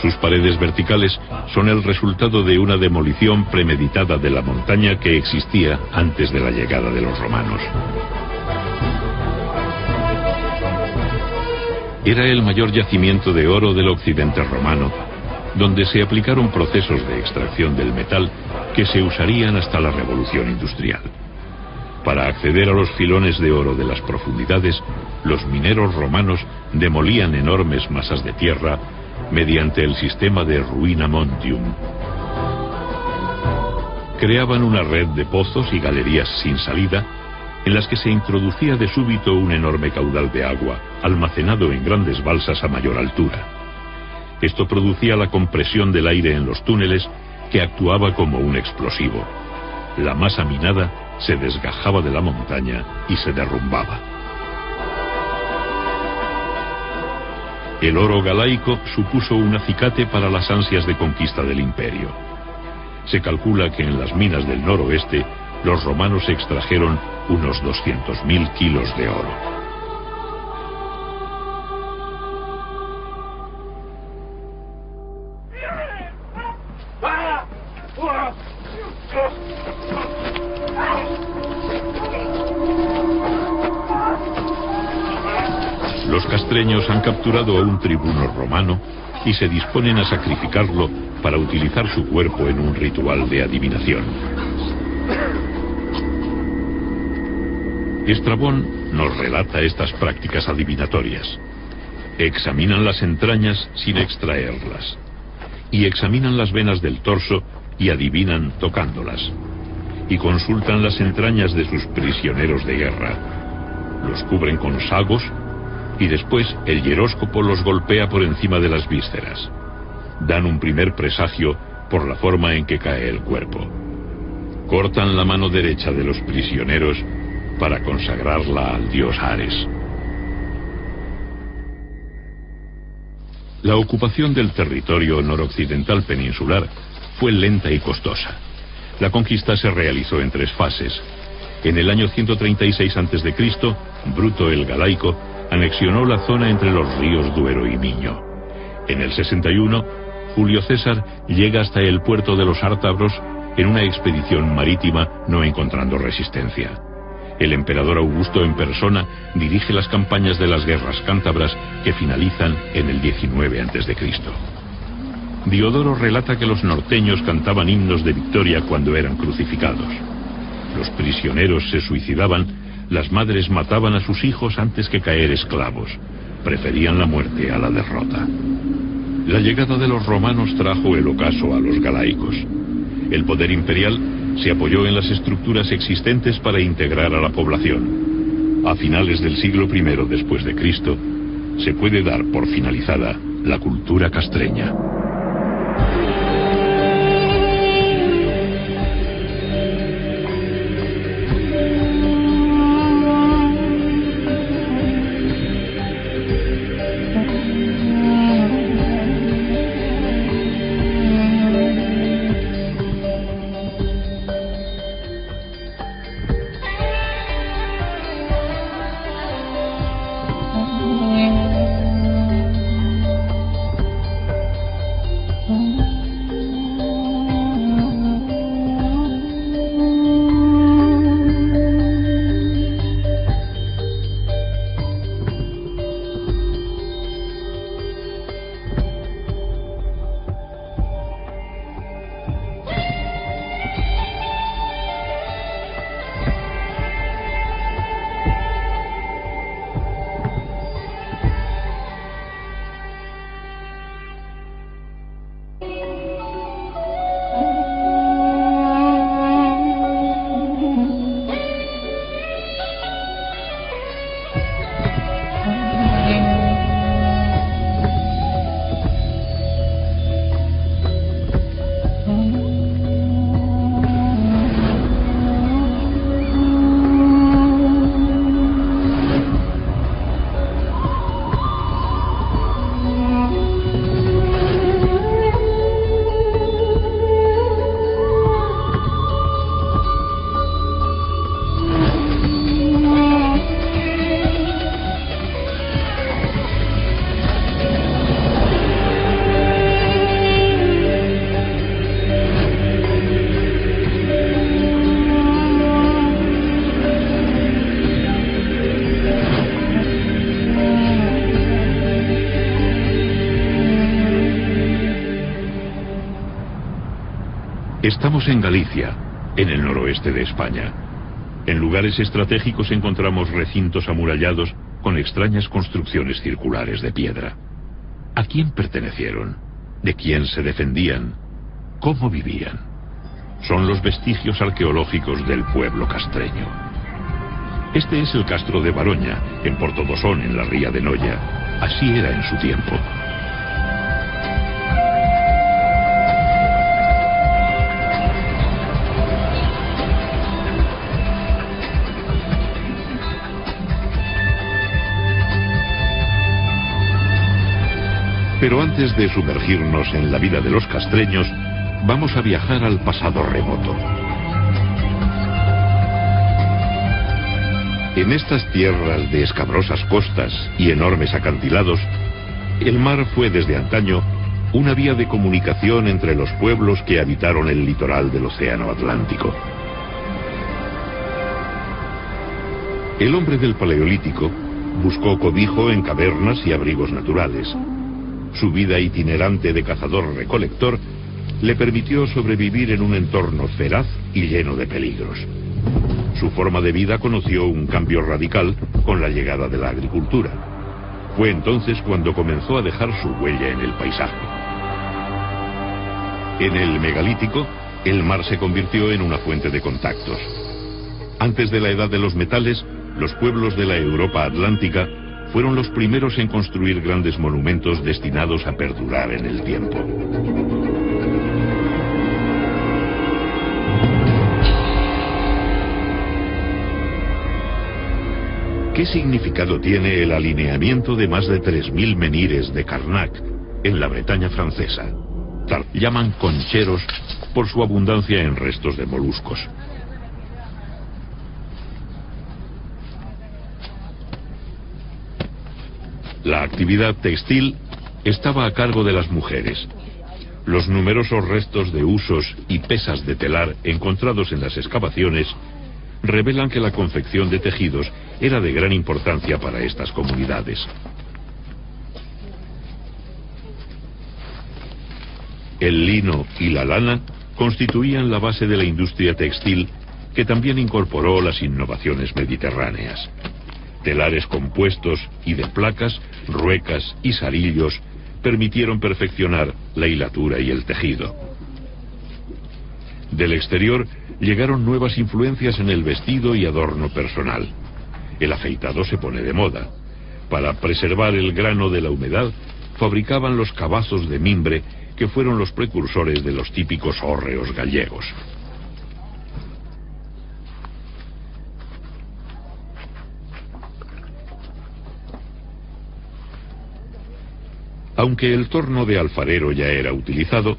Sus paredes verticales son el resultado de una demolición premeditada de la montaña que existía antes de la llegada de los romanos. Era el mayor yacimiento de oro del occidente romano, donde se aplicaron procesos de extracción del metal que se usarían hasta la revolución industrial. Para acceder a los filones de oro de las profundidades, los mineros romanos demolían enormes masas de tierra mediante el sistema de ruina montium. Creaban una red de pozos y galerías sin salida, en las que se introducía de súbito un enorme caudal de agua, almacenado en grandes balsas a mayor altura. Esto producía la compresión del aire en los túneles, que actuaba como un explosivo. La masa minada se desgajaba de la montaña y se derrumbaba. El oro galaico supuso un acicate para las ansias de conquista del imperio. Se calcula que en las minas del noroeste los romanos extrajeron unos 200.000 kilos de oro. Los castreños han capturado a un tribuno romano y se disponen a sacrificarlo para utilizar su cuerpo en un ritual de adivinación. Estrabón nos relata estas prácticas adivinatorias. Examinan las entrañas sin extraerlas, y examinan las venas del torso y adivinan tocándolas, y consultan las entrañas de sus prisioneros de guerra. Los cubren con sagos y después el hieróscopo los golpea por encima de las vísceras. Dan un primer presagio por la forma en que cae el cuerpo. Cortan la mano derecha de los prisioneros para consagrarla al dios Ares. La ocupación del territorio noroccidental peninsular fue lenta y costosa. La conquista se realizó en 3 fases. En el año 136 a.C., Bruto el Galaico anexionó la zona entre los ríos Duero y Miño. En el 61, Julio César llega hasta el puerto de los Ártabros en una expedición marítima, no encontrando resistencia. El emperador Augusto en persona dirige las campañas de las guerras cántabras, que finalizan en el 19 a.C. Diodoro relata que los norteños cantaban himnos de victoria cuando eran crucificados. Los prisioneros se suicidaban. Las madres mataban a sus hijos antes que caer esclavos. Preferían la muerte a la derrota. La llegada de los romanos trajo el ocaso a los galaicos. El poder imperial se apoyó en las estructuras existentes para integrar a la población. A finales del siglo I después de Cristo, se puede dar por finalizada la cultura castreña. Estamos en Galicia, en el noroeste de España. En lugares estratégicos encontramos recintos amurallados con extrañas construcciones circulares de piedra. ¿A quién pertenecieron? ¿De quién se defendían? ¿Cómo vivían? Son los vestigios arqueológicos del pueblo castreño. Este es el castro de Baroña, en Portodosón, en la ría de Noya. Así era en su tiempo. Pero antes de sumergirnos en la vida de los castreños, vamos a viajar al pasado remoto. En estas tierras de escabrosas costas y enormes acantilados, el mar fue desde antaño una vía de comunicación entre los pueblos que habitaron el litoral del Océano Atlántico. El hombre del Paleolítico buscó cobijo en cavernas y abrigos naturales. Su vida itinerante de cazador-recolector le permitió sobrevivir en un entorno feraz y lleno de peligros. Su forma de vida conoció un cambio radical con la llegada de la agricultura. Fue entonces cuando comenzó a dejar su huella en el paisaje. En el megalítico, el mar se convirtió en una fuente de contactos. Antes de la edad de los metales, los pueblos de la Europa atlántica fueron los primeros en construir grandes monumentos destinados a perdurar en el tiempo. ¿Qué significado tiene el alineamiento de más de 3000 menhires de Carnac en la Bretaña francesa? Llaman concheros por su abundancia en restos de moluscos. La actividad textil estaba a cargo de las mujeres. Los numerosos restos de husos y pesas de telar encontrados en las excavaciones revelan que la confección de tejidos era de gran importancia para estas comunidades. El lino y la lana constituían la base de la industria textil, que también incorporó las innovaciones mediterráneas. Telares compuestos y de placas, ruecas y sarillos permitieron perfeccionar la hilatura y el tejido. Del exterior llegaron nuevas influencias en el vestido y adorno personal. El afeitado se pone de moda. Para preservar el grano de la humedad, fabricaban los cabazos de mimbre, que fueron los precursores de los típicos hórreos gallegos. Aunque el torno de alfarero ya era utilizado,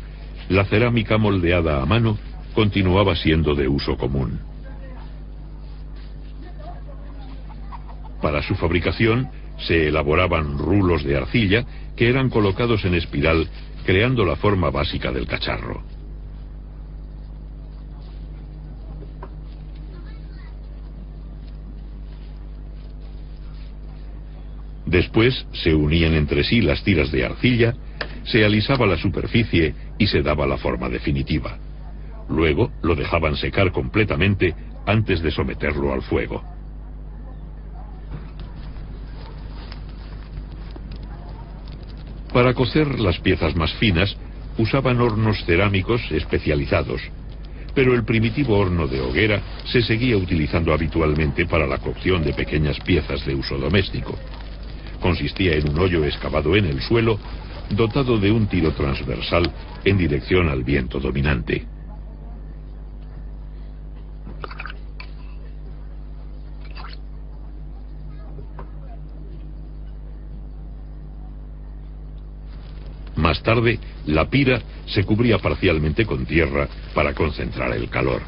la cerámica moldeada a mano continuaba siendo de uso común. Para su fabricación se elaboraban rulos de arcilla que eran colocados en espiral, creando la forma básica del cacharro. Después se unían entre sí las tiras de arcilla, se alisaba la superficie y se daba la forma definitiva. Luego lo dejaban secar completamente antes de someterlo al fuego. Para cocer las piezas más finas, usaban hornos cerámicos especializados, pero el primitivo horno de hoguera se seguía utilizando habitualmente para la cocción de pequeñas piezas de uso doméstico. Consistía en un hoyo excavado en el suelo, dotado de un tiro transversal en dirección al viento dominante. Más tarde, la pira se cubría parcialmente con tierra para concentrar el calor.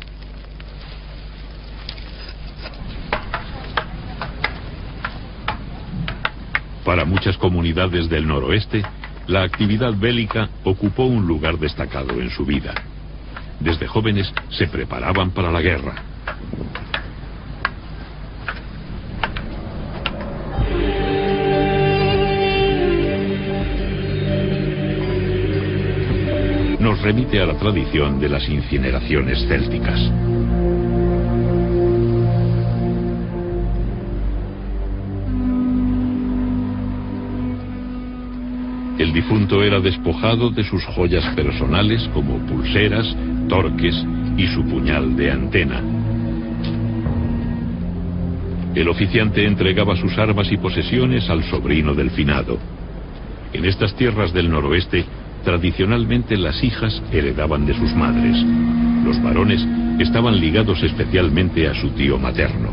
Para muchas comunidades del noroeste, la actividad bélica ocupó un lugar destacado en su vida. Desde jóvenes se preparaban para la guerra. Nos nos remite a la tradición de las incineraciones célticas. El difunto era despojado de sus joyas personales como pulseras, torques y su puñal de antena. El oficiante entregaba sus armas y posesiones al sobrino del finado. En estas tierras del noroeste, tradicionalmente las hijas heredaban de sus madres. Los varones estaban ligados especialmente a su tío materno.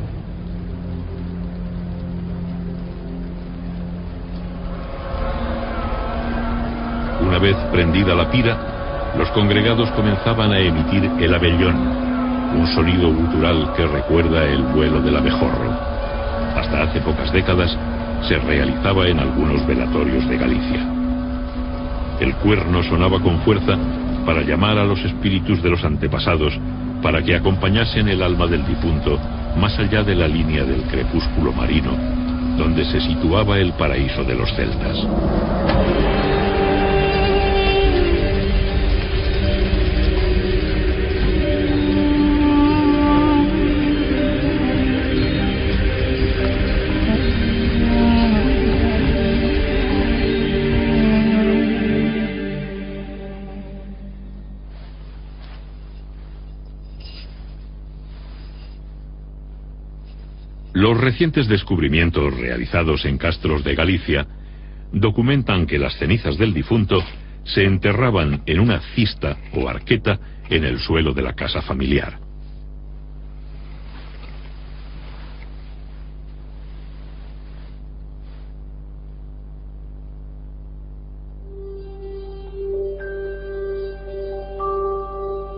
Una vez prendida la pira, los congregados comenzaban a emitir el abellón, un sonido gutural que recuerda el vuelo del abejorro. Hasta hace pocas décadas se realizaba en algunos velatorios de Galicia. El cuerno sonaba con fuerza para llamar a los espíritus de los antepasados para que acompañasen el alma del difunto más allá de la línea del crepúsculo marino, donde se situaba el paraíso de los celtas. Los recientes descubrimientos realizados en castros de Galicia documentan que las cenizas del difunto se enterraban en una cista o arqueta en el suelo de la casa familiar.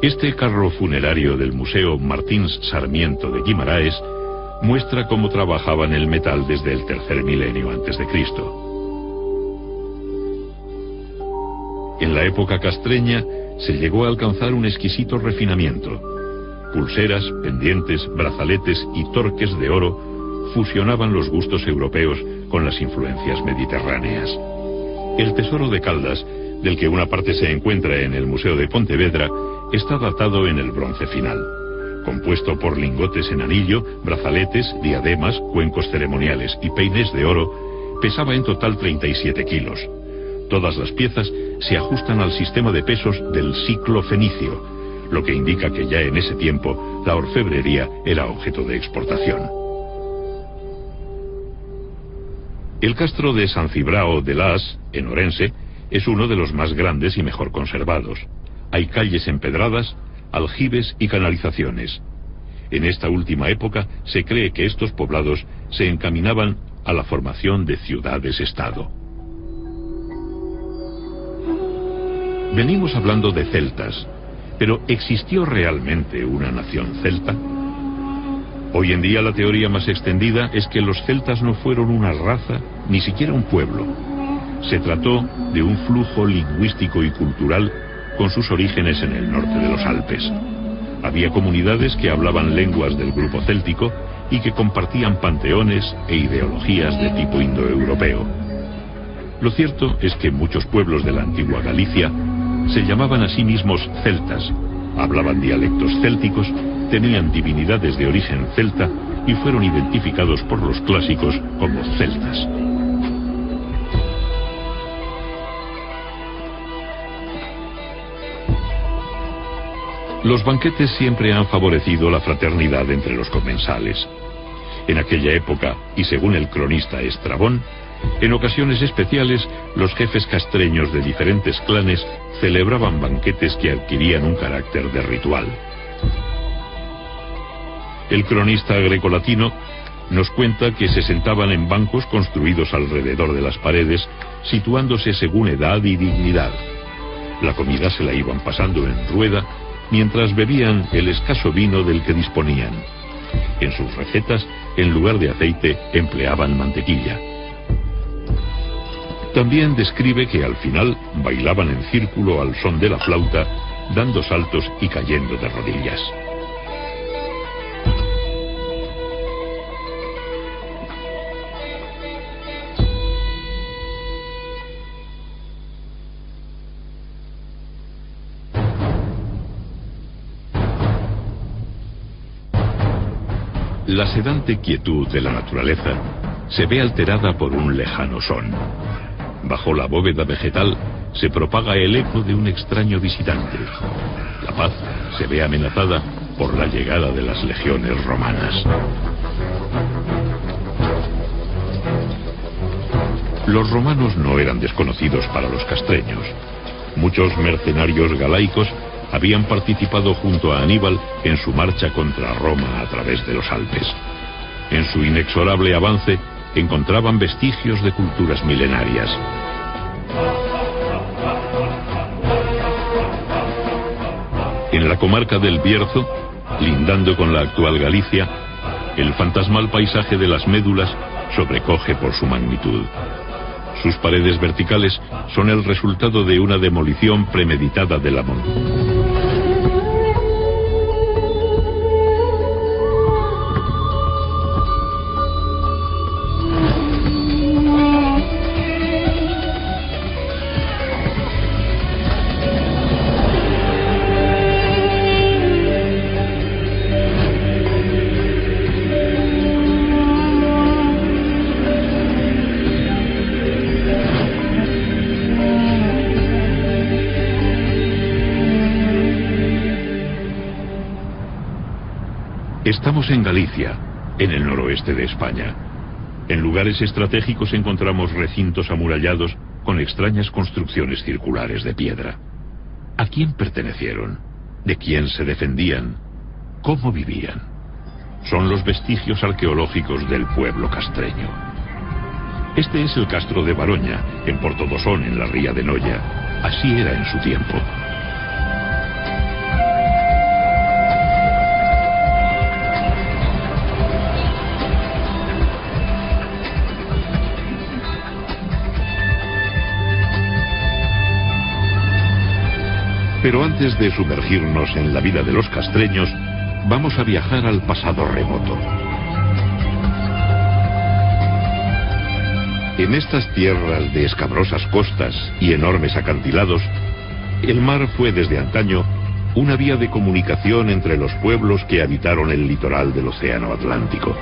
Este carro funerario del Museo Martins Sarmiento de Guimaraes muestra cómo trabajaban el metal desde el tercer milenio antes de Cristo. En la época castreña se llegó a alcanzar un exquisito refinamiento. Pulseras, pendientes, brazaletes y torques de oro fusionaban los gustos europeos con las influencias mediterráneas. El tesoro de Caldas, del que una parte se encuentra en el Museo de Pontevedra, está datado en el bronce final. Compuesto por lingotes en anillo, brazaletes, diademas, cuencos ceremoniales y peines de oro, pesaba en total 37 kilos. Todas las piezas se ajustan al sistema de pesos del ciclo fenicio, lo que indica que ya en ese tiempo la orfebrería era objeto de exportación. El castro de San Cibrao de Las, en Orense, es uno de los más grandes y mejor conservados. Hay calles empedradas, aljibes y canalizaciones. En esta última época se cree que estos poblados se encaminaban a la formación de ciudades-estado. Venimos hablando de celtas, pero ¿existió realmente una nación celta? Hoy en día la teoría más extendida es que los celtas no fueron una raza, ni siquiera un pueblo. Se trató de un flujo lingüístico y cultural con sus orígenes en el norte de los Alpes. Había comunidades que hablaban lenguas del grupo céltico y que compartían panteones e ideologías de tipo indoeuropeo. Lo cierto es que muchos pueblos de la antigua Galicia se llamaban a sí mismos celtas, hablaban dialectos célticos, tenían divinidades de origen celta y fueron identificados por los clásicos como celtas. Los banquetes siempre han favorecido la fraternidad entre los comensales. En aquella época, y según el cronista Estrabón, en ocasiones especiales, los jefes castreños de diferentes clanes celebraban banquetes que adquirían un carácter de ritual. El cronista grecolatino nos cuenta que se sentaban en bancos construidos alrededor de las paredes, situándose según edad y dignidad. La comida se la iban pasando en rueda, mientras bebían el escaso vino del que disponían. En sus recetas, en lugar de aceite, empleaban mantequilla. También describe que al final bailaban en círculo al son de la flauta, dando saltos y cayendo de rodillas. La sedante quietud de la naturaleza se ve alterada por un lejano son. Bajo la bóveda vegetal se propaga el eco de un extraño visitante. La paz se ve amenazada por la llegada de las legiones romanas. Los romanos no eran desconocidos para los castreños. Muchos mercenarios galaicos habían participado junto a Aníbal en su marcha contra Roma a través de los Alpes. En su inexorable avance encontraban vestigios de culturas milenarias. En la comarca del Bierzo, lindando con la actual Galicia, el fantasmal paisaje de las Médulas sobrecoge por su magnitud. Sus paredes verticales son el resultado de una demolición premeditada de la montaña. Estamos en Galicia, en el noroeste de España. En lugares estratégicos encontramos recintos amurallados con extrañas construcciones circulares de piedra. ¿A quién pertenecieron? ¿De quién se defendían? ¿Cómo vivían? Son los vestigios arqueológicos del pueblo castreño. Este es el castro de Baroña, en Portodosón, en la ría de Noya. Así era en su tiempo. Pero antes de sumergirnos en la vida de los castreños, vamos a viajar al pasado remoto. En estas tierras de escabrosas costas y enormes acantilados, el mar fue desde antaño una vía de comunicación entre los pueblos que habitaron el litoral del océano Atlántico.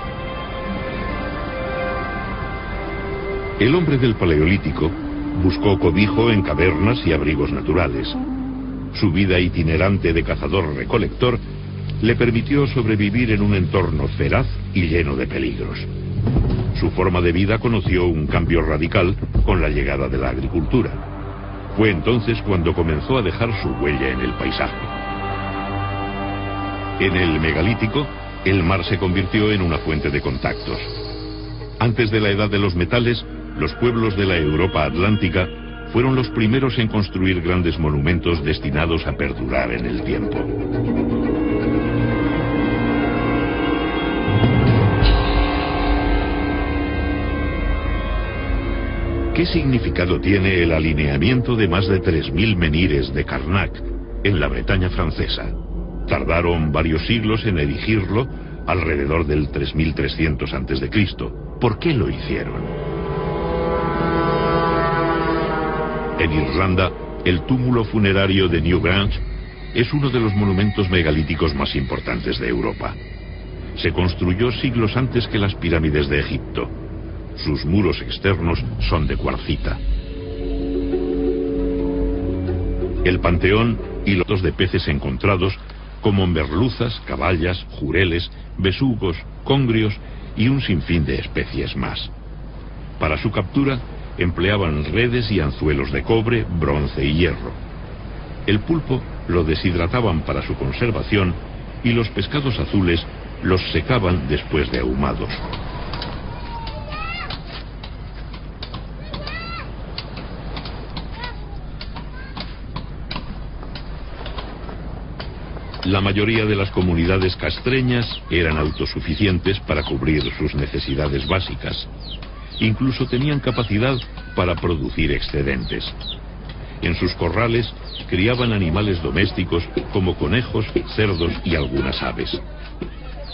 El hombre del Paleolítico buscó cobijo en cavernas y abrigos naturales. Su vida itinerante de cazador-recolector le permitió sobrevivir en un entorno feraz y lleno de peligros. Su forma de vida conoció un cambio radical con la llegada de la agricultura. Fue entonces cuando comenzó a dejar su huella en el paisaje. En el megalítico, el mar se convirtió en una fuente de contactos. Antes de la edad de los metales, los pueblos de la Europa atlántica fueron los primeros en construir grandes monumentos destinados a perdurar en el tiempo. ¿Qué significado tiene el alineamiento de más de 3000 menhires de Karnak en la Bretaña francesa? Tardaron varios siglos en erigirlo, alrededor del 3300 a.C. ¿Por qué lo hicieron? En Irlanda, el túmulo funerario de Newgrange es uno de los monumentos megalíticos más importantes de Europa. Se construyó siglos antes que las pirámides de Egipto. Sus muros externos son de cuarcita. El panteón y lotos de peces encontrados, como merluzas, caballas, jureles, besugos, congrios y un sinfín de especies más. Para su captura empleaban redes y anzuelos de cobre, bronce y hierro. El pulpo lo deshidrataban para su conservación y los pescados azules los secaban después de ahumados. La mayoría de las comunidades castreñas eran autosuficientes para cubrir sus necesidades básicas. Incluso tenían capacidad para producir excedentes. En sus corrales criaban animales domésticos como conejos, cerdos y algunas aves.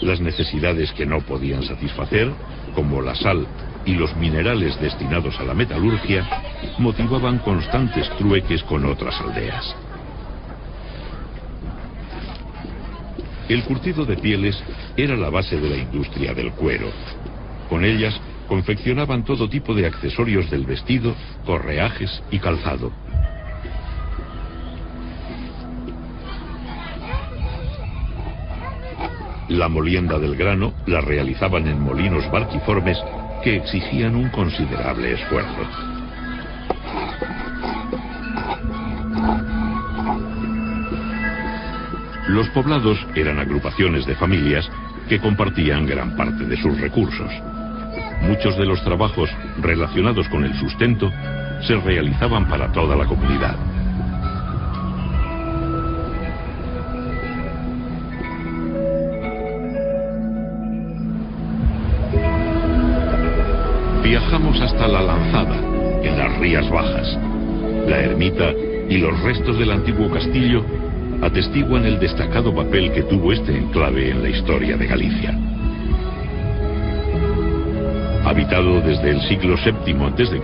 Las necesidades que no podían satisfacer, como la sal y los minerales destinados a la metalurgia, motivaban constantes trueques con otras aldeas. El curtido de pieles era la base de la industria del cuero. Con ellas confeccionaban todo tipo de accesorios del vestido, correajes y calzado. La molienda del grano la realizaban en molinos barquiformes que exigían un considerable esfuerzo. Los poblados eran agrupaciones de familias que compartían gran parte de sus recursos. Muchos de los trabajos relacionados con el sustento se realizaban para toda la comunidad. Viajamos hasta La Lanzada, en las Rías Bajas. La ermita y los restos del antiguo castillo atestiguan el destacado papel que tuvo este enclave en la historia de Galicia. Habitado desde el siglo VII a.C.,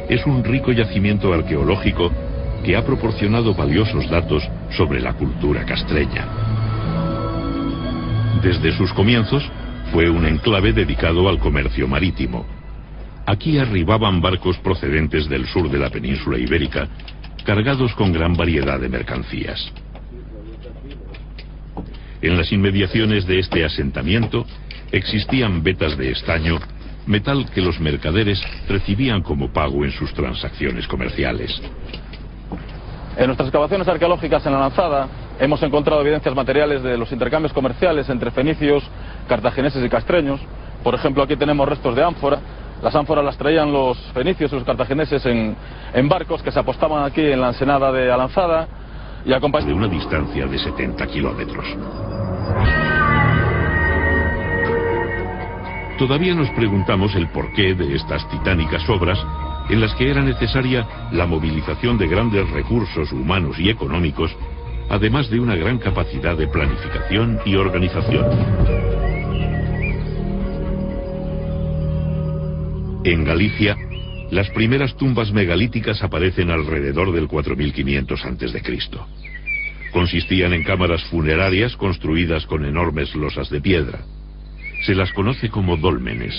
es un rico yacimiento arqueológico que ha proporcionado valiosos datos sobre la cultura castreña. Desde sus comienzos, fue un enclave dedicado al comercio marítimo. Aquí arribaban barcos procedentes del sur de la península ibérica, cargados con gran variedad de mercancías. En las inmediaciones de este asentamiento existían vetas de estaño, metal que los mercaderes recibían como pago en sus transacciones comerciales. En nuestras excavaciones arqueológicas en La Lanzada hemos encontrado evidencias materiales de los intercambios comerciales entre fenicios, cartagineses y castreños. Por ejemplo, aquí tenemos restos de ánfora. Las ánforas las traían los fenicios y los cartagineses en barcos que se apostaban aquí en la ensenada de La Lanzada y acompañaban de una distancia de 70 kilómetros. Todavía nos preguntamos el porqué de estas titánicas obras en las que era necesaria la movilización de grandes recursos humanos y económicos, además de una gran capacidad de planificación y organización. En Galicia, las primeras tumbas megalíticas aparecen alrededor del 4500 a.C. Consistían en cámaras funerarias construidas con enormes losas de piedra. Se las conoce como dólmenes.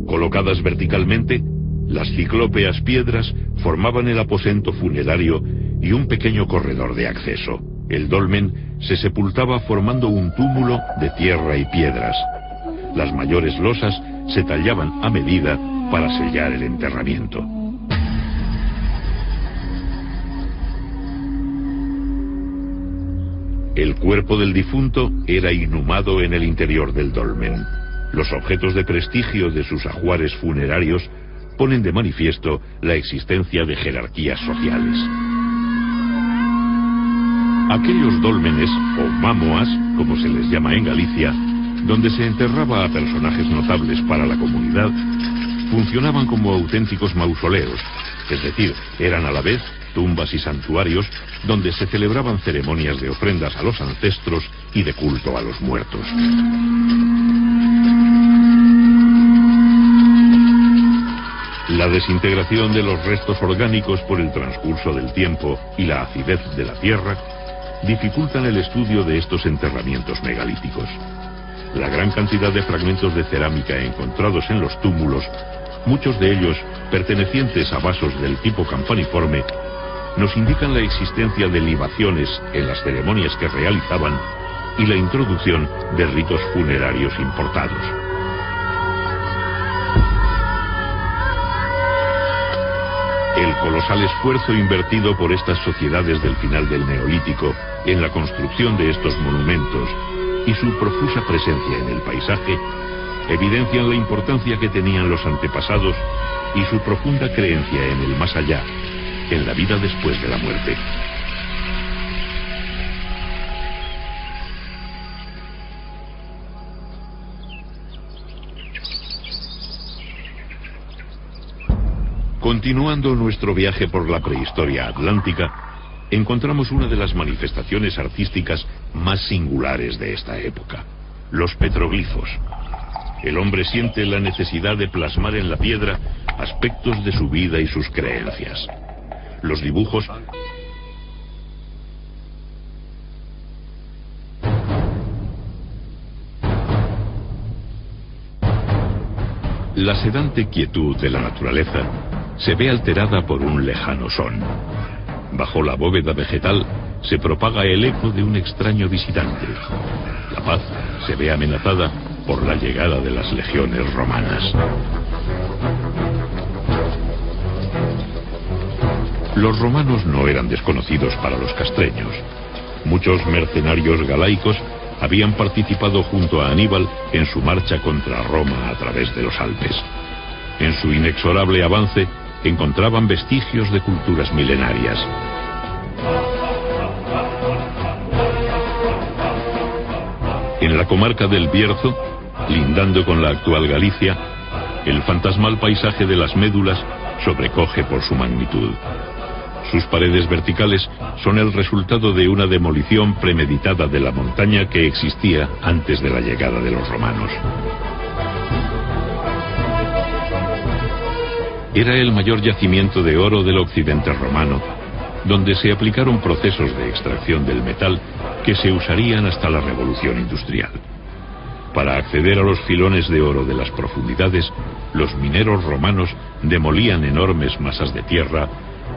Colocadas verticalmente, las ciclópeas piedras formaban el aposento funerario y un pequeño corredor de acceso. El dolmen se sepultaba formando un túmulo de tierra y piedras. Las mayores losas se tallaban a medida para sellar el enterramiento. El cuerpo del difunto era inhumado en el interior del dolmen. Los objetos de prestigio de sus ajuares funerarios ponen de manifiesto la existencia de jerarquías sociales. Aquellos dólmenes, o mámoas, como se les llama en Galicia, donde se enterraba a personajes notables para la comunidad, funcionaban como auténticos mausoleos, es decir, eran a la vez tumbas y santuarios donde se celebraban ceremonias de ofrendas a los ancestros y de culto a los muertos. La desintegración de los restos orgánicos por el transcurso del tiempo y la acidez de la tierra dificultan el estudio de estos enterramientos megalíticos. La gran cantidad de fragmentos de cerámica encontrados en los túmulos, muchos de ellos pertenecientes a vasos del tipo campaniforme, nos indican la existencia de libaciones en las ceremonias que realizaban y la introducción de ritos funerarios importados. El colosal esfuerzo invertido por estas sociedades del final del Neolítico en la construcción de estos monumentos y su profusa presencia en el paisaje evidencian la importancia que tenían los antepasados y su profunda creencia en el más allá, en la vida después de la muerte. Continuando nuestro viaje por la prehistoria atlántica, encontramos una de las manifestaciones artísticas más singulares de esta época: los petroglifos. El hombre siente la necesidad de plasmar en la piedra aspectos de su vida y sus creencias. Los dibujos La sedante quietud de la naturaleza se ve alterada por un lejano son. Bajo la bóveda vegetal se propaga el eco de un extraño visitante. La paz se ve amenazada por la llegada de las legiones romanas. Los romanos no eran desconocidos para los castreños. Muchos mercenarios galaicos habían participado junto a Aníbal en su marcha contra Roma a través de los Alpes. En su inexorable avance encontraban vestigios de culturas milenarias. En la comarca del Bierzo, lindando con la actual Galicia, el fantasmal paisaje de las Médulas sobrecoge por su magnitud. Sus paredes verticales son el resultado de una demolición premeditada de la montaña que existía antes de la llegada de los romanos. Era el mayor yacimiento de oro del occidente romano, donde se aplicaron procesos de extracción del metal que se usarían hasta la revolución industrial. Para acceder a los filones de oro de las profundidades, los mineros romanos demolían enormes masas de tierra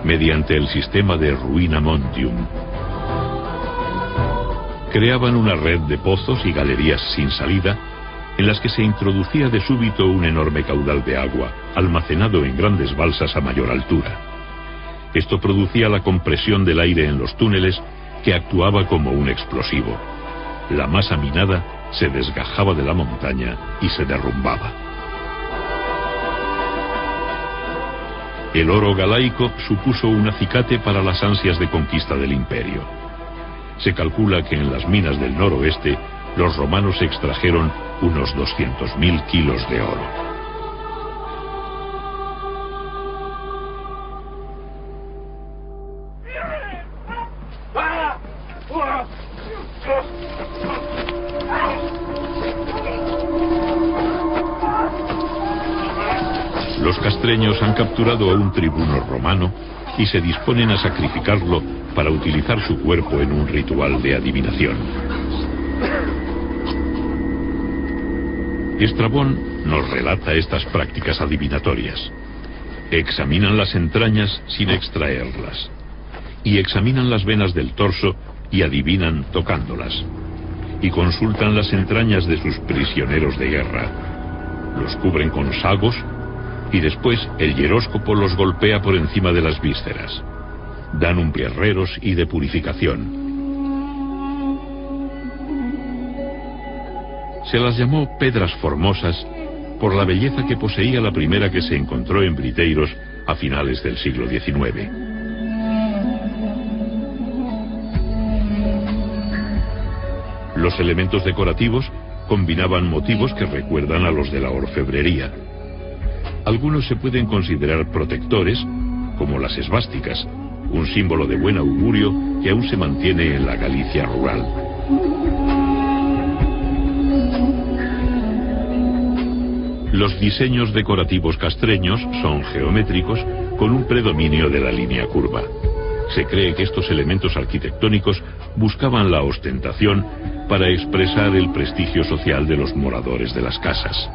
mediante el sistema de ruina montium. Creaban una red de pozos y galerías sin salida, en las que se introducía de súbito un enorme caudal de agua, almacenado en grandes balsas a mayor altura. Esto producía la compresión del aire en los túneles, que actuaba como un explosivo. La masa minada se desgajaba de la montaña y se derrumbaba. El oro galaico supuso un acicate para las ansias de conquista del imperio. Se calcula que en las minas del noroeste los romanos extrajeron unos 200.000 kilos de oro. Los castreños han capturado a un tribuno romano y se disponen a sacrificarlo para utilizar su cuerpo en un ritual de adivinación. Estrabón nos relata estas prácticas adivinatorias. Examinan las entrañas sin extraerlas, y examinan las venas del torso y adivinan tocándolas, y consultan las entrañas de sus prisioneros de guerra. Los cubren con sagos y después el hieróscopo los golpea por encima de las vísceras. Dan un guerreros y de purificación. Se las llamó pedras formosas por la belleza que poseía la primera que se encontró en Briteiros a finales del siglo XIX. Los elementos decorativos combinaban motivos que recuerdan a los de la orfebrería. Algunos se pueden considerar protectores, como las esvásticas, un símbolo de buen augurio que aún se mantiene en la Galicia rural. Los diseños decorativos castreños son geométricos con un predominio de la línea curva. Se cree que estos elementos arquitectónicos buscaban la ostentación para expresar el prestigio social de los moradores de las casas.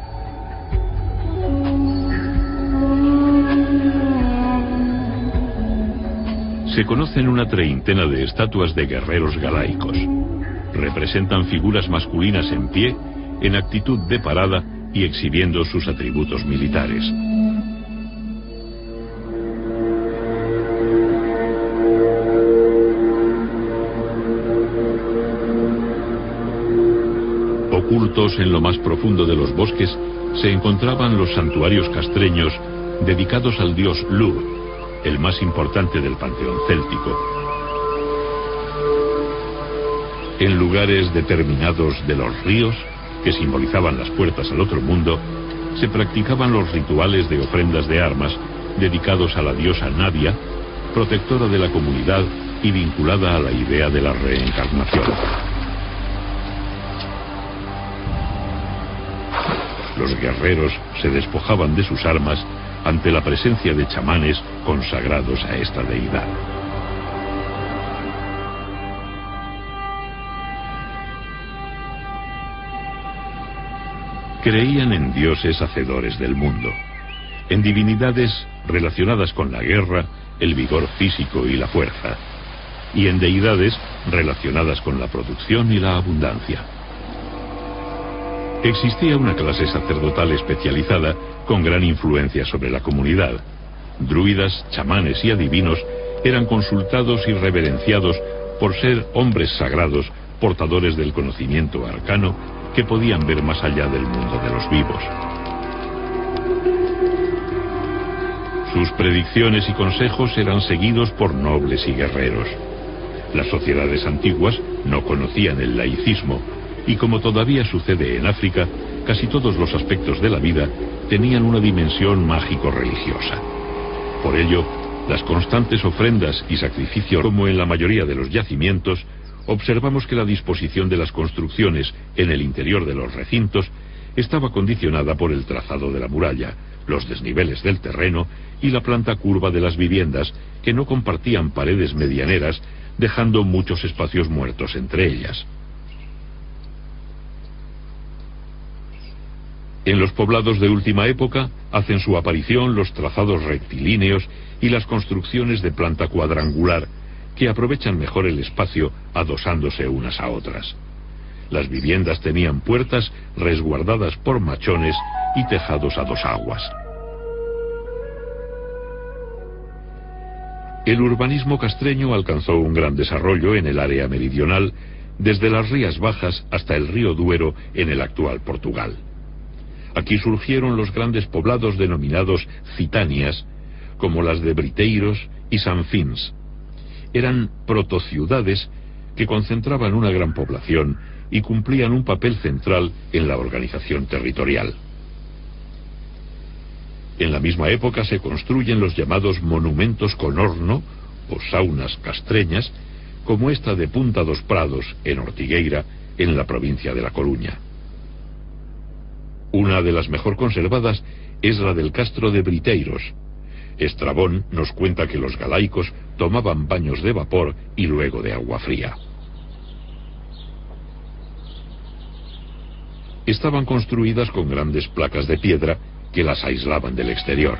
Se conocen una treintena de estatuas de guerreros galaicos. Representan figuras masculinas en pie, en actitud de parada y exhibiendo sus atributos militares. Ocultos en lo más profundo de los bosques se encontraban los santuarios castreños dedicados al dios Lugh, el más importante del panteón céltico. En lugares determinados de los ríos, que simbolizaban las puertas al otro mundo, se practicaban los rituales de ofrendas de armas dedicados a la diosa Nadia, protectora de la comunidad y vinculada a la idea de la reencarnación. Los guerreros se despojaban de sus armas ante la presencia de chamanes consagrados a esta deidad. Creían en dioses hacedores del mundo, en divinidades relacionadas con la guerra, el vigor físico y la fuerza, y en deidades relacionadas con la producción y la abundancia. Existía una clase sacerdotal especializada con gran influencia sobre la comunidad. Druidas, chamanes y adivinos eran consultados y reverenciados por ser hombres sagrados, portadores del conocimiento arcano, que podían ver más allá del mundo de los vivos. Sus predicciones y consejos eran seguidos por nobles y guerreros. Las sociedades antiguas no conocían el laicismo, y como todavía sucede en África, casi todos los aspectos de la vida tenían una dimensión mágico-religiosa. Por ello, las constantes ofrendas y sacrificios, como en la mayoría de los yacimientos, observamos que la disposición de las construcciones en el interior de los recintos estaba condicionada por el trazado de la muralla, los desniveles del terreno y la planta curva de las viviendas, que no compartían paredes medianeras, dejando muchos espacios muertos entre ellas. En los poblados de última época hacen su aparición los trazados rectilíneos y las construcciones de planta cuadrangular, que aprovechan mejor el espacio adosándose unas a otras. Las viviendas tenían puertas resguardadas por machones y tejados a dos aguas. El urbanismo castreño alcanzó un gran desarrollo en el área meridional, desde las Rías Bajas hasta el río Duero en el actual Portugal. Aquí surgieron los grandes poblados denominados citanias, como las de Briteiros y Sanfins. Eran protociudades que concentraban una gran población y cumplían un papel central en la organización territorial. En la misma época se construyen los llamados monumentos con horno o saunas castreñas, como esta de Punta dos Prados, en Ortigueira, en la provincia de La Coruña. Una de las mejor conservadas es la del castro de Briteiros. Estrabón nos cuenta que los galaicos tomaban baños de vapor y luego de agua fría. Estaban construidas con grandes placas de piedra que las aislaban del exterior.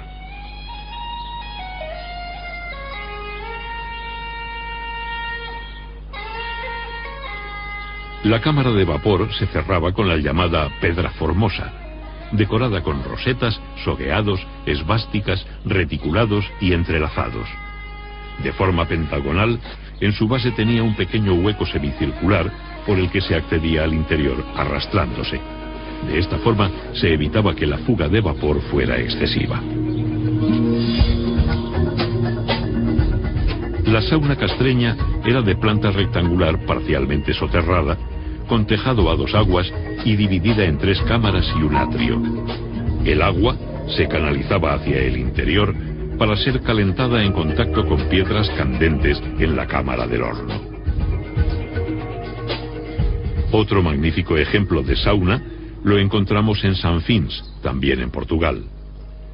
La cámara de vapor se cerraba con la llamada pedra formosa, decorada con rosetas, sogueados, esvásticas, reticulados y entrelazados. De forma pentagonal, en su base tenía un pequeño hueco semicircular por el que se accedía al interior arrastrándose. De esta forma se evitaba que la fuga de vapor fuera excesiva. La sauna castreña era de planta rectangular parcialmente soterrada, con tejado a dos aguas y dividida en tres cámaras y un atrio. El agua se canalizaba hacia el interior para ser calentada en contacto con piedras candentes en la cámara del horno. Otro magnífico ejemplo de sauna lo encontramos en Sanfins, también en Portugal.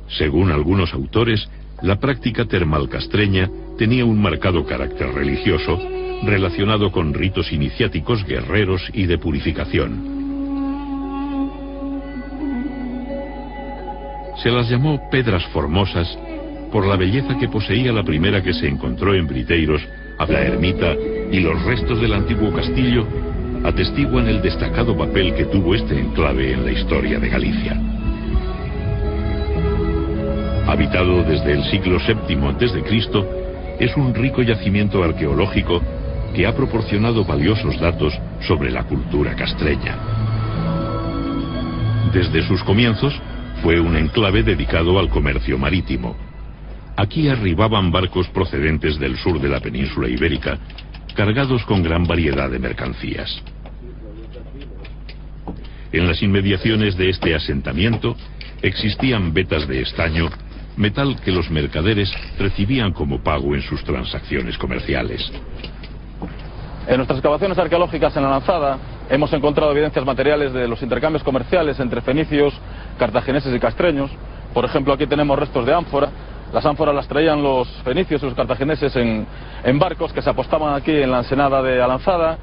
Según algunos autores, la práctica termal castreña tenía un marcado carácter religioso, relacionado con ritos iniciáticos guerreros y de purificación. Se las llamó pedras formosas por la belleza que poseía la primera que se encontró en Briteiros. La ermita y los restos del antiguo castillo atestiguan el destacado papel que tuvo este enclave en la historia de Galicia. Habitado desde el siglo VII a.C., es un rico yacimiento arqueológico que ha proporcionado valiosos datos sobre la cultura castreña. Desde sus comienzos, fue un enclave dedicado al comercio marítimo. Aquí arribaban barcos procedentes del sur de la península ibérica, cargados con gran variedad de mercancías. En las inmediaciones de este asentamiento existían vetas de estaño, metal que los mercaderes recibían como pago en sus transacciones comerciales. En nuestras excavaciones arqueológicas en la Lanzada hemos encontrado evidencias materiales de los intercambios comerciales entre fenicios, cartagineses y castreños. Por ejemplo, aquí tenemos restos de ánfora. Las ánforas las traían los fenicios y los cartagineses en barcos que se apostaban aquí en la ensenada de Alanzada.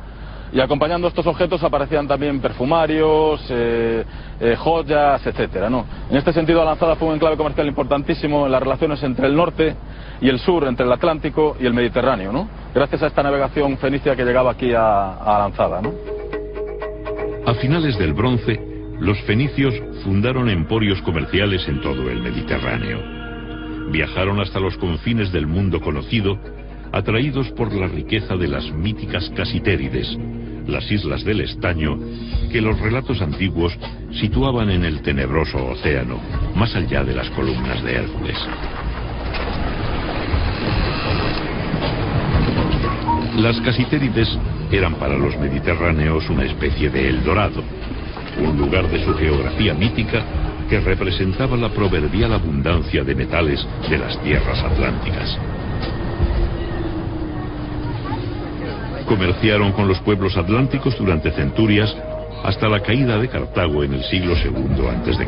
Y acompañando estos objetos aparecían también perfumarios, joyas, etcétera, ¿no? En este sentido, Alanzada fue un enclave comercial importantísimo en las relaciones entre el norte y el sur, entre el Atlántico y el Mediterráneo, ¿no? Gracias a esta navegación fenicia que llegaba aquí a Alanzada, ¿no? A finales del Bronce, los fenicios fundaron emporios comerciales en todo el Mediterráneo. Viajaron hasta los confines del mundo conocido, atraídos por la riqueza de las míticas Casitérides, las islas del estaño, que los relatos antiguos situaban en el tenebroso océano, más allá de las columnas de Hércules. Las Casitérides eran para los mediterráneos una especie de Eldorado, un lugar de su geografía mítica que representaba la proverbial abundancia de metales de las tierras atlánticas. Comerciaron con los pueblos atlánticos durante centurias hasta la caída de Cartago en el siglo II a.C.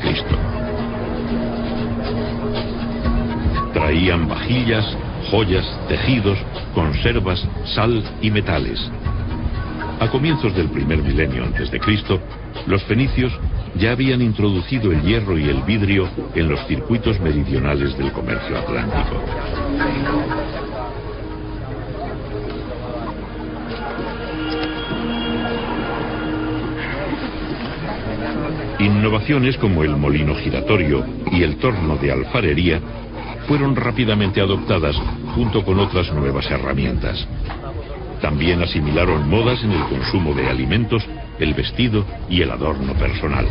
Traían vajillas, joyas, tejidos, conservas, sal y metales. A comienzos del primer milenio a.C., los fenicios ya habían introducido el hierro y el vidrio en los circuitos meridionales del comercio atlántico. Innovaciones como el molino giratorio y el torno de alfarería fueron rápidamente adoptadas junto con otras nuevas herramientas. También asimilaron modas en el consumo de alimentos, el vestido y el adorno personal.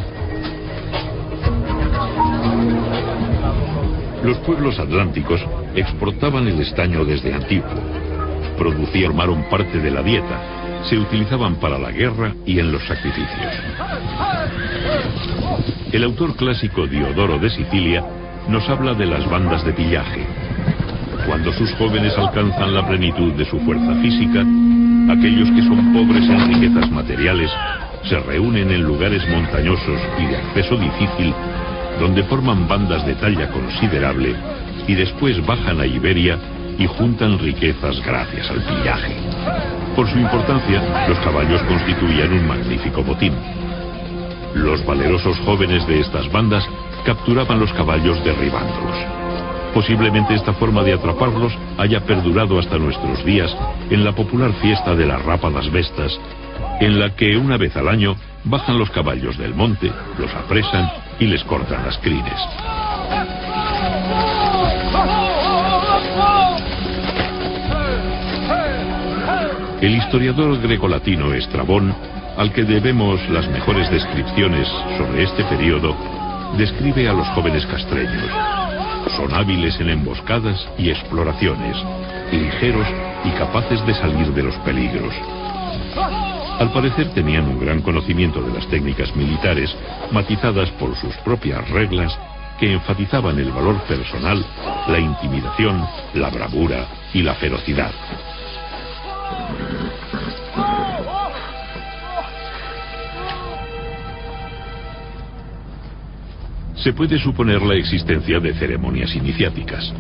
Los pueblos atlánticos exportaban el estaño desde antiguo. Formaron parte de la dieta, se utilizaban para la guerra y en los sacrificios. El autor clásico Diodoro de Sicilia nos habla de las bandas de pillaje. Cuando sus jóvenes alcanzan la plenitud de su fuerza física, aquellos que son pobres en riquezas materiales se reúnen en lugares montañosos y de acceso difícil, donde forman bandas de talla considerable y después bajan a Iberia y juntan riquezas gracias al pillaje. Por su importancia, los caballos constituían un magnífico botín. Los valerosos jóvenes de estas bandas capturaban los caballos derribándolos. Posiblemente esta forma de atraparlos haya perdurado hasta nuestros días en la popular fiesta de las rápadas vestas, en la que una vez al año bajan los caballos del monte, los apresan y les cortan las crines. El historiador grecolatino Estrabón, al que debemos las mejores descripciones sobre este periodo, describe a los jóvenes castreños. Son hábiles en emboscadas y exploraciones, ligeros y capaces de salir de los peligros. Al parecer tenían un gran conocimiento de las técnicas militares, matizadas por sus propias reglas, que enfatizaban el valor personal, la intimidación, la bravura y la ferocidad. Se puede suponer la existencia de ceremonias iniciáticas.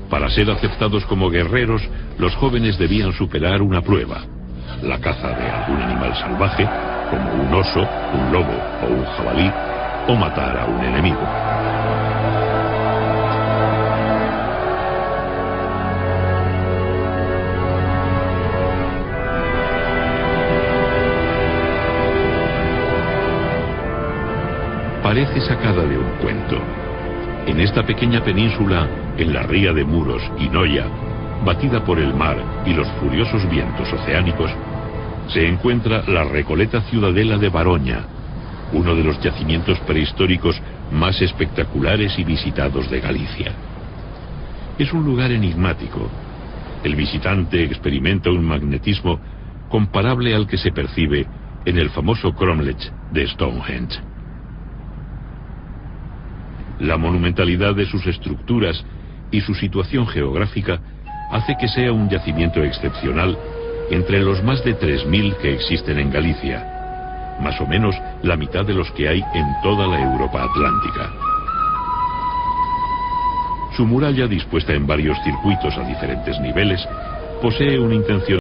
Para ser aceptados como guerreros, los jóvenes debían superar una prueba: la caza de algún animal salvaje, como un oso, un lobo o un jabalí, o matar a un enemigo. Parece sacada de un cuento. En esta pequeña península, en la ría de Muros y Noia, batida por el mar y los furiosos vientos oceánicos, se encuentra la Recoleta ciudadela de Baroña, uno de los yacimientos prehistóricos más espectaculares y visitados de Galicia. Es un lugar enigmático. El visitante experimenta un magnetismo comparable al que se percibe en el famoso cromlech de Stonehenge. La monumentalidad de sus estructuras y su situación geográfica hace que sea un yacimiento excepcional entre los más de 3.000 que existen en Galicia, más o menos la mitad de los que hay en toda la Europa atlántica. Su muralla, dispuesta en varios circuitos a diferentes niveles, posee una intención